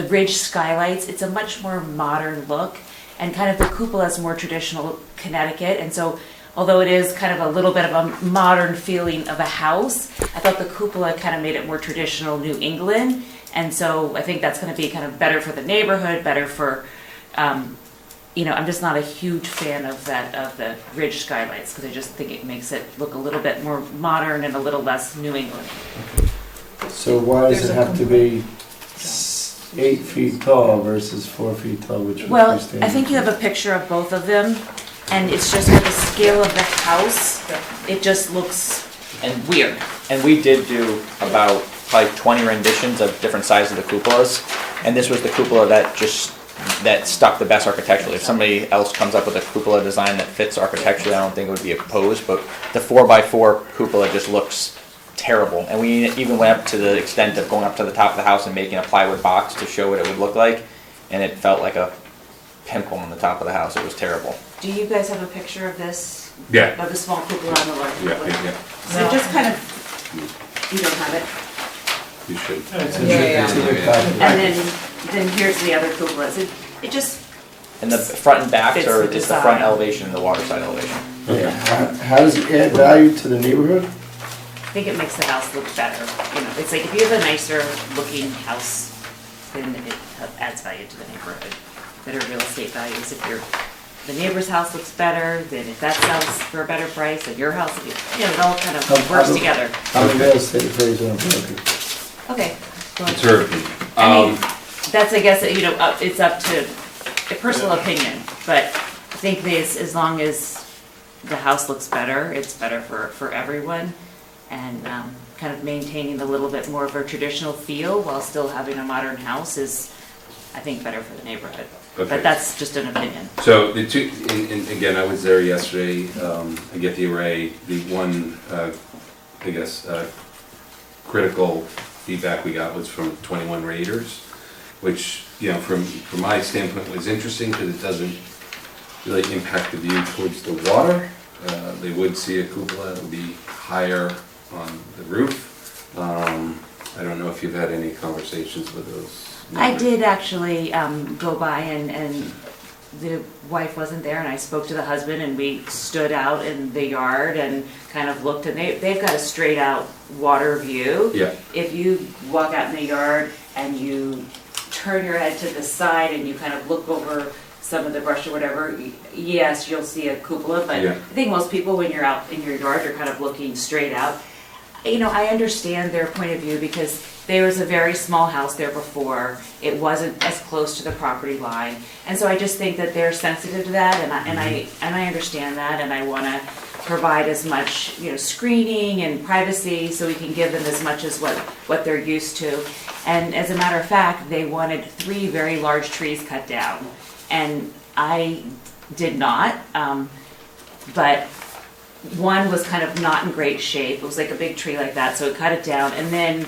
Speaker 18: ridge skylights, it's a much more modern look, and kind of the cupola is more traditional Connecticut, and so although it is kind of a little bit of a modern feeling of a house, I thought the cupola kind of made it more traditional New England, And so I think that's going to be kind of better for the neighborhood, better for, I'm just not a huge fan of the ridge skylights, because I just think it makes it look a little bit more modern and a little less New England.
Speaker 6: So why does it have to be 8 feet tall versus 4 feet tall, which would
Speaker 18: Well,
Speaker 6: be standard?
Speaker 18: I think you have a picture of both of them, and it's just with the scale of the house, it just looks weird.
Speaker 17: And we did do about probably 20 renditions of different sizes of the cupolas, and this was the cupola that stuck the best architecturally. If somebody else comes up with a cupola design that fits architecturally, I don't think it would be opposed, but the 4x4 cupola just looks terrible. And we even went up to the extent of going up to the top of the house and making a plywood box to show what it would look like, and it felt like a pimple on the top of the house. It was terrible.
Speaker 18: Do you guys have a picture of this?
Speaker 1: Yeah.
Speaker 18: Of the small cupola and the large cupola?
Speaker 1: Yeah.
Speaker 18: So just kind of, you don't have it?
Speaker 1: You should.
Speaker 18: And then here's the other cupolas. It just,
Speaker 17: And the front and backs
Speaker 18: Fits
Speaker 17: are
Speaker 18: the
Speaker 17: just the front
Speaker 18: design.
Speaker 17: elevation and the water side elevation.
Speaker 6: Yeah. How does it add value to the neighborhood?
Speaker 18: I think it makes the house look better. It's like if you have a nicer looking house, then it adds value to the neighborhood. Better real estate values. If the neighbor's house looks better, then if that sells for a better price, then your house, it all kind of works together.
Speaker 6: How the real estate appraisal and broker?
Speaker 18: Okay. Well,
Speaker 1: It's her opinion.
Speaker 18: I mean, that's, I guess, it's up to a personal opinion, but I think this, as long as the house looks better, it's better for everyone, and kind of maintaining a little bit more of a traditional feel while still having a modern house is, I think, better for the neighborhood.
Speaker 1: Okay.
Speaker 18: But that's just an opinion.
Speaker 1: So the two, and again, I was there yesterday, I get the array, the one, I guess, critical feedback we got was from 21 Raiders, which, from my standpoint was interesting because it doesn't really impact the view towards the water. They would see a cupola that would be higher on the roof. I don't know if you've had any conversations with those.
Speaker 18: I did actually go by, and the wife wasn't there, and I spoke to the husband, and we stood out in the yard and kind of looked, and they've got a straight out water view.
Speaker 1: Yeah.
Speaker 18: If you walk out in the yard and you turn your head to the side and you kind of look over some of the brush or whatever, yes, you'll see a cupola, but
Speaker 1: Yeah.
Speaker 18: I think most people, when you're out in your yard, you're kind of looking straight out. I understand their point of view because there was a very small house there before. It wasn't as close to the property line. And so I just think that they're sensitive to that, and I understand that, and I want to provide as much, screening and privacy so we can give them as much as what they're used to. And as a matter of fact, they wanted 3 very large trees cut down. And I did not, but one was kind of not in great shape. It was like a big tree like that, so it cut it down, and then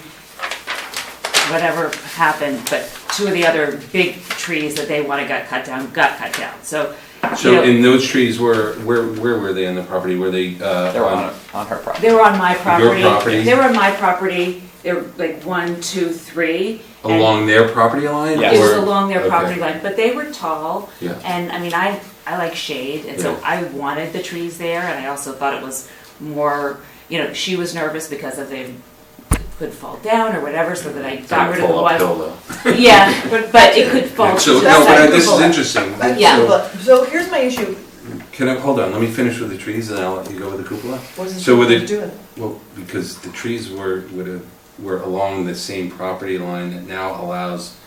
Speaker 18: whatever happened, but 2 of the other big trees that they wanted got cut down. So
Speaker 1: And those trees were, where were they on the property? Were they?
Speaker 17: They were on her property.
Speaker 18: they were on my property.
Speaker 1: Your property?
Speaker 18: They were on my property. They were like 1, 2, 3. and
Speaker 1: Along their property line?
Speaker 17: Yes.
Speaker 18: It was
Speaker 1: or-
Speaker 18: along their
Speaker 1: okay.
Speaker 18: property line, but they were tall.
Speaker 1: Yeah.
Speaker 18: And I mean, I like shade, and so
Speaker 1: Yeah.
Speaker 18: I wanted the trees there, and I also thought it was more, she was nervous because of they could fall down or whatever, so that I got rid of the
Speaker 1: Fall
Speaker 18: one.
Speaker 1: uphill, though.
Speaker 18: Yeah, but it could fall.
Speaker 1: So,
Speaker 18: to
Speaker 1: no,
Speaker 18: the
Speaker 1: but
Speaker 18: side.
Speaker 1: this is interesting.
Speaker 2: Yeah, so here's my issue.
Speaker 1: Hold on, let me finish with the trees and I'll let you go with the cupola.
Speaker 2: What's the
Speaker 1: So with
Speaker 2: cupola
Speaker 1: it,
Speaker 2: doing?
Speaker 1: well, because the trees were along the same property line that now allows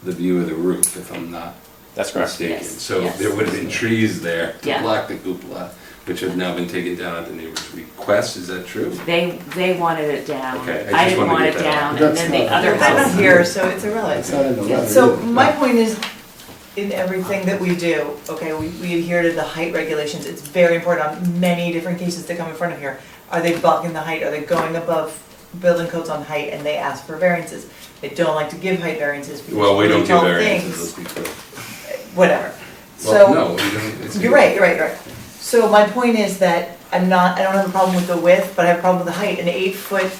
Speaker 1: the view of the roof, if I'm not
Speaker 17: That's correct.
Speaker 1: mistaken.
Speaker 18: Yes,
Speaker 1: So
Speaker 18: yes.
Speaker 1: there would have been trees there to
Speaker 18: Yeah.
Speaker 1: block the cupola, which have now been taken down at the neighbor's request, is that true?
Speaker 18: They wanted it down.
Speaker 1: Okay, I
Speaker 18: I
Speaker 1: just
Speaker 18: didn't
Speaker 1: wanted to
Speaker 18: want
Speaker 1: get
Speaker 18: it
Speaker 1: that
Speaker 18: down,
Speaker 1: out.
Speaker 18: and then the other
Speaker 2: They're not
Speaker 18: house.
Speaker 2: here, so it's irrelevant.
Speaker 6: It's not in the letter.
Speaker 2: So
Speaker 6: either.
Speaker 2: my point is, in everything that we do, okay, we adhere to the height regulations. It's very important on many different cases that come in front of here. Are they blocking the height? Are they going above building codes on height, and they ask for variances? They don't like to give height variances because
Speaker 1: Well, we don't
Speaker 2: really
Speaker 1: give
Speaker 2: tall
Speaker 1: variances,
Speaker 2: things-
Speaker 1: let's be clear.
Speaker 2: Whatever.
Speaker 1: Well,
Speaker 2: So,
Speaker 1: no, we don't- it's-
Speaker 2: you're right. So my point is that I don't have a problem with the width, but I have a problem with the height. An 8 foot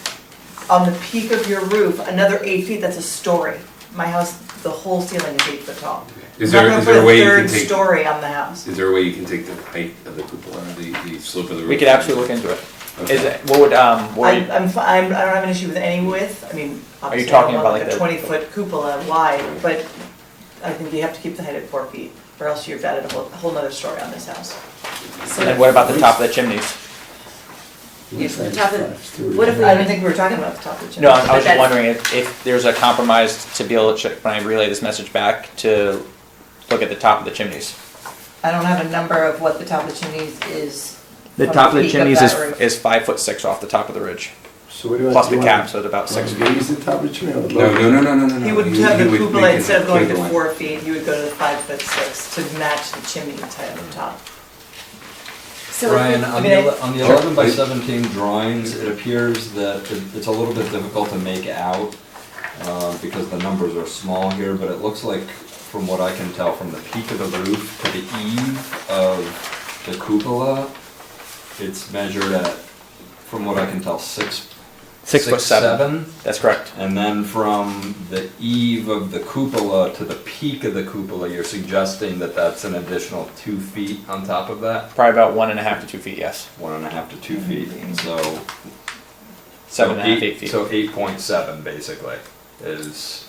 Speaker 2: on the peak of your roof, another 8 feet, that's a story. My house, the whole ceiling is 8 foot tall.
Speaker 1: Is
Speaker 2: I'm
Speaker 1: there,
Speaker 2: not
Speaker 1: is
Speaker 2: gonna
Speaker 1: there a
Speaker 2: put
Speaker 1: way you
Speaker 2: third
Speaker 1: can take?
Speaker 2: story on the house.
Speaker 1: Is there a way you can take the height of the cupola, the slope of the roof?
Speaker 17: We could absolutely look into it. Is it, what would,
Speaker 9: I don't have an issue with any width, I mean,
Speaker 17: Are you
Speaker 9: obviously I
Speaker 17: talking
Speaker 9: don't
Speaker 17: about
Speaker 9: want
Speaker 17: like
Speaker 9: like a
Speaker 17: the-
Speaker 9: 20-foot cupola wide, but I think you have to keep the height at 4 feet, or else you've added a whole nother story on this house.
Speaker 17: and what about the top of the chimneys?
Speaker 18: The top of, what if we?
Speaker 9: I don't think we were talking about the top of the chimney.
Speaker 17: No, I was
Speaker 18: But
Speaker 17: just
Speaker 18: that's-
Speaker 17: wondering if there's a compromise to be able to, when I relay this message back, to look at the top of the chimneys.
Speaker 9: I don't have a number of what the top of the chimneys is.
Speaker 17: The
Speaker 9: from
Speaker 17: top of the
Speaker 9: peak
Speaker 17: chimneys
Speaker 9: that roof.
Speaker 17: is 5'6" off the top of the ridge.
Speaker 6: So what do you want?
Speaker 17: Plus the
Speaker 6: you
Speaker 17: cap,
Speaker 6: want-
Speaker 17: so it's about
Speaker 6: you want
Speaker 17: 6
Speaker 6: to
Speaker 17: feet.
Speaker 6: raise the top of the chimney or the
Speaker 1: No,
Speaker 6: lower?
Speaker 1: no.
Speaker 9: He would have
Speaker 1: He
Speaker 9: the
Speaker 1: would
Speaker 9: cupola,
Speaker 1: make it
Speaker 9: instead of going to
Speaker 1: equivalent.
Speaker 9: 4 feet, he would go to the 5'6" to match the chimney height on the top.
Speaker 18: So
Speaker 7: Brian,
Speaker 9: I
Speaker 7: on
Speaker 9: mean,
Speaker 7: on the 11 by 17 drawings, it appears that it's a little bit difficult to make out because the numbers are small here, but it looks like, from what I can tell, from the peak of the roof to the eave of the cupola, it's measured at, from what I can tell,
Speaker 17: 6'7". That's correct.
Speaker 7: And then from the eave of the cupola to the peak of the cupola, you're suggesting that that's an additional 2 feet on top of that?
Speaker 17: Probably about 1.5 to 2 feet, yes.
Speaker 7: 1.5 to 2 feet, so.
Speaker 17: 7.5, 8 feet.
Speaker 7: So 8.7 basically is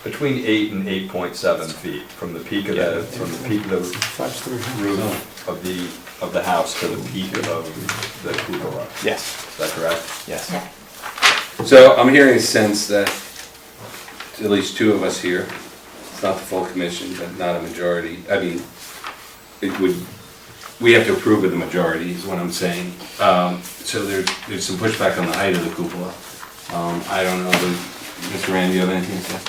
Speaker 7: between 8 and 8.7 feet from the peak of the, roof of the house to the peak of the cupola.
Speaker 17: Yes.
Speaker 7: Is that correct?
Speaker 17: Yes.
Speaker 1: So I'm hearing a sense that at least two of us here, it's not the full commission, but not a majority, I mean, it would, we have to approve of the majority is what I'm saying. So there's some pushback on the height of the cupola. I don't know, Mr. Rand, do you have anything to say?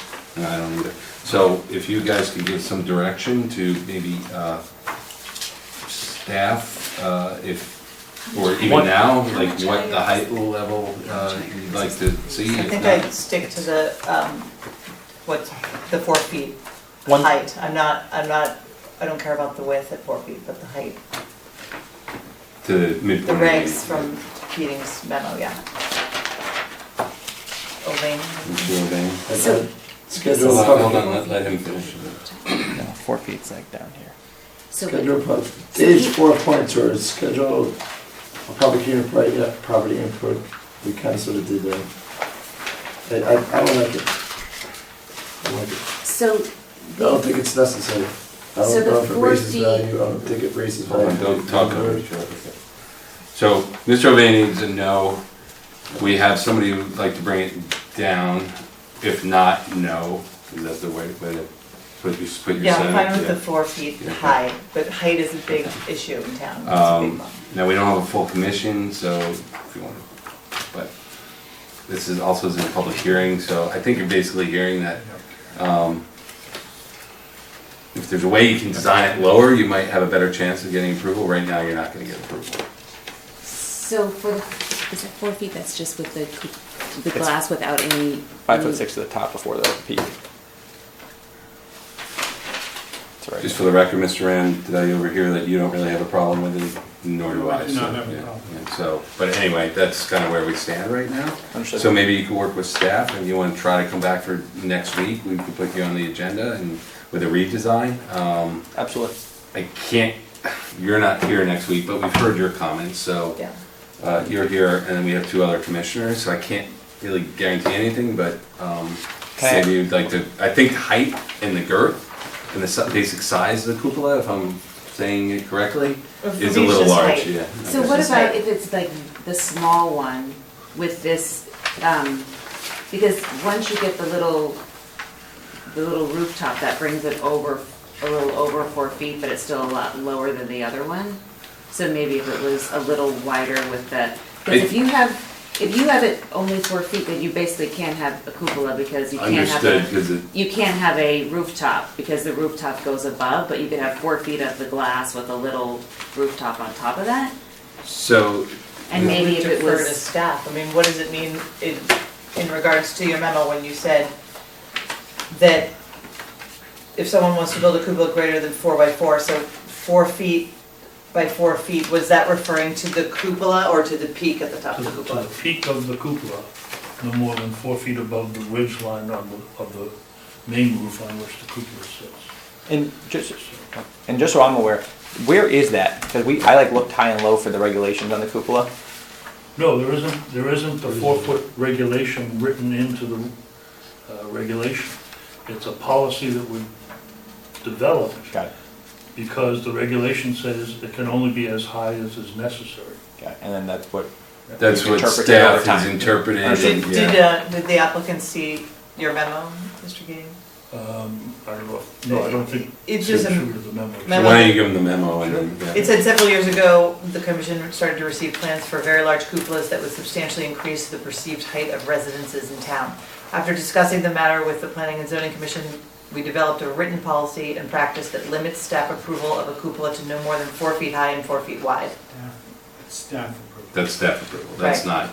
Speaker 1: No, I don't either. So if you guys could give some direction to maybe staff, or even now, like what the height level you'd like to see?
Speaker 9: I
Speaker 1: if
Speaker 9: think
Speaker 1: not-
Speaker 9: I'd stick to the, the 4 feet
Speaker 17: One-
Speaker 9: height. I don't care about the width at 4 feet, but the height.
Speaker 1: To the
Speaker 9: The
Speaker 1: midpoint.
Speaker 9: regs from Keating's memo, yeah. Elaine?
Speaker 1: Mr. O'Dane.
Speaker 6: So- Schedule
Speaker 1: Hold
Speaker 6: a
Speaker 1: on,
Speaker 6: public,
Speaker 1: let him finish.
Speaker 17: No, 4 feet's like down here.
Speaker 18: So,
Speaker 6: schedule a public, Dave's 4 points, or schedule a public hearing for property input. We kind of sort of did that. I don't like it. I don't like it.
Speaker 18: so,
Speaker 6: I don't think it's necessary. I
Speaker 18: So
Speaker 6: don't
Speaker 18: the
Speaker 6: know if it
Speaker 18: 4
Speaker 6: raises
Speaker 18: feet-
Speaker 6: value, I don't think it raises
Speaker 1: Hold
Speaker 6: value.
Speaker 1: on, don't talk over each other. So, Mr. O'Dane needs to know, we have somebody who'd like to bring it down. If not, no. Is that the way to put your
Speaker 9: Yeah, I'm
Speaker 1: sentence?
Speaker 9: fine with
Speaker 1: Yeah.
Speaker 9: the 4 feet
Speaker 1: Yeah.
Speaker 9: high, but height is a big issue in town. It's a big one.
Speaker 1: Now, we don't have a full commission, so if you want to, but this is also is a public hearing, so I think you're basically hearing that, if there's a way you can design it lower, you might have a better chance of getting approval. Right now, you're not gonna get approval.
Speaker 18: so for, is it 4 feet, that's just with the
Speaker 17: It's
Speaker 18: glass without any?
Speaker 17: 5'6" to the top before the peak. That's right.
Speaker 1: Just for the record, Mr. Rand, did I overhear that you don't really have a problem with it, nor do I?
Speaker 4: I do
Speaker 1: so,
Speaker 4: not have a
Speaker 1: yeah,
Speaker 4: problem.
Speaker 1: yeah. So, but anyway, that's kind of where we stand right now.
Speaker 17: Understood.
Speaker 1: So maybe you could work with staff, and you want to try to come back for next week, we could put you on the agenda and with a redesign.
Speaker 17: Absolutely.
Speaker 1: I can't, you're not here next week, but we've heard your comments, so.
Speaker 9: Yeah.
Speaker 1: You're here, and then we have two other commissioners, so I can't really guarantee anything, but
Speaker 17: Can I-
Speaker 1: maybe you'd like to, I think height and the girth and the basic size of the cupola, if I'm saying it correctly, is a little
Speaker 9: Just
Speaker 1: large,
Speaker 9: height.
Speaker 1: yeah.
Speaker 18: So what about if it's like the small one with this, because once you get the little rooftop, that brings it over, a little over 4 feet, but it's still a lot lower than the other one. So maybe if it was a little wider with that, because if you have it only 4 feet, then you basically can't have a cupola because you can't have
Speaker 1: Understood, because it,
Speaker 18: you can't have a rooftop because the rooftop goes above, but you could have 4 feet of the glass with a little rooftop on top of that.
Speaker 1: so,
Speaker 18: And maybe if it
Speaker 9: Defer to
Speaker 18: was,
Speaker 9: staff, I mean, what does it mean in regards to your memo when you said that if someone wants to build a cupola greater than 4 by 4, so 4 feet by 4 feet, was that referring to the cupola or to the peak at the top
Speaker 5: To
Speaker 9: of the cupola?
Speaker 5: the peak of the cupola, no more than 4 feet above the ridge line of the main roof on which the cupola sits.
Speaker 17: And just so I'm aware, where is that? Because I like looked high and low for the regulations on the cupola.
Speaker 5: No, there isn't a 4-foot regulation written into the regulation. It's a policy that we developed.
Speaker 17: Got it.
Speaker 5: Because the regulation says it can only be as high as is necessary.
Speaker 17: Got it. And then that's what.
Speaker 1: That's
Speaker 17: we've
Speaker 1: what
Speaker 17: interpreted over
Speaker 1: staff is
Speaker 17: time.
Speaker 1: interpreting.
Speaker 9: Did the applicant see your memo, Mr. Gaines?
Speaker 5: I don't know, I don't think.
Speaker 9: It's just a
Speaker 5: true to the memo.
Speaker 1: So why don't you give them the memo and then, yeah.
Speaker 9: It said several years ago, the commission started to receive plans for very large cupolas that would substantially increase the perceived height of residences in town. After discussing the matter with the Planning and Zoning Commission, we developed a written policy and practice that limits staff approval of a cupola to no more than 4 feet high and 4 feet wide.
Speaker 4: Staff approval.
Speaker 1: That's staff approval, that's
Speaker 9: Right.
Speaker 1: not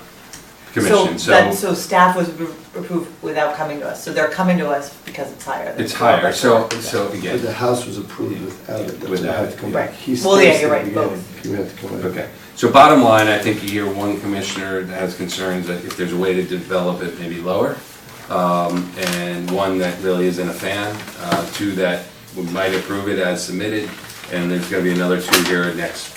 Speaker 1: commission, so.
Speaker 9: So staff was approved without coming to us, so they're coming to us because it's higher. than
Speaker 1: It's
Speaker 9: 12 by
Speaker 1: higher, so,
Speaker 9: 4.
Speaker 1: so
Speaker 6: But
Speaker 1: again,
Speaker 6: the house was approved without it, that's why I
Speaker 1: Without
Speaker 6: had
Speaker 1: it.
Speaker 6: to come
Speaker 9: Right.
Speaker 6: back. He
Speaker 9: Well, yeah,
Speaker 6: states
Speaker 9: you're
Speaker 6: at
Speaker 9: right,
Speaker 6: the beginning,
Speaker 9: both.
Speaker 6: You had to come back.
Speaker 1: okay. So bottom line, I think you hear one commissioner that has concerns that if there's a way to develop it maybe lower, and one that really isn't a fan, two that we might approve it as submitted, and there's gonna be another two here next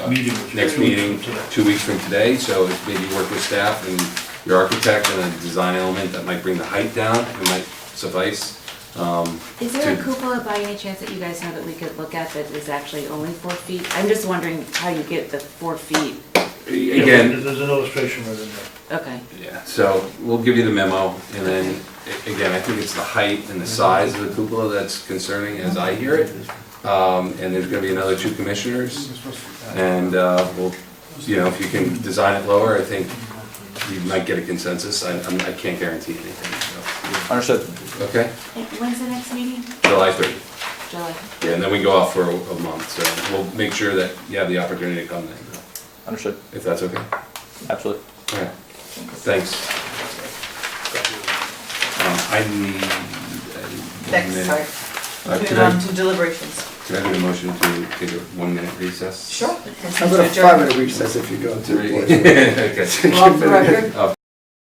Speaker 5: Meeting, which is
Speaker 1: next
Speaker 5: 2 weeks
Speaker 1: meeting,
Speaker 5: from today.
Speaker 1: 2 weeks from today, so if maybe work with staff and your architect and a design element that might bring the height down, it might suffice.
Speaker 18: Is there a
Speaker 1: to-
Speaker 18: cupola by any chance that you guys know that we could look at that is actually only 4 feet? I'm just wondering how you get the 4 feet.
Speaker 1: Again,
Speaker 5: There's an illustration right in there.
Speaker 18: Okay.
Speaker 1: yeah, so we'll give you the memo, and then, again, I think it's the height and the size of the cupola that's concerning as I hear it. And there's gonna be another two commissioners, and we'll, you know, if you can design it lower, I think you might get a consensus. I can't guarantee anything, so.
Speaker 17: Understood.
Speaker 1: Okay,
Speaker 18: And when's the next meeting?
Speaker 1: July 30th.
Speaker 18: July.
Speaker 1: Yeah, and then we go off for a month, so we'll make sure that you have the opportunity to come then,
Speaker 17: Understood.
Speaker 1: if that's okay.
Speaker 17: Absolutely.
Speaker 1: All right, thanks. I need a
Speaker 9: Next,
Speaker 1: minute.
Speaker 9: sorry.
Speaker 1: Could
Speaker 9: Moving on to deliberations.
Speaker 1: I get a motion to take a 1 minute recess?
Speaker 9: Sure.
Speaker 6: How about a 5-minute recess if you're going to?
Speaker 1: Okay.
Speaker 9: Well, for the record,
Speaker 1: Oh,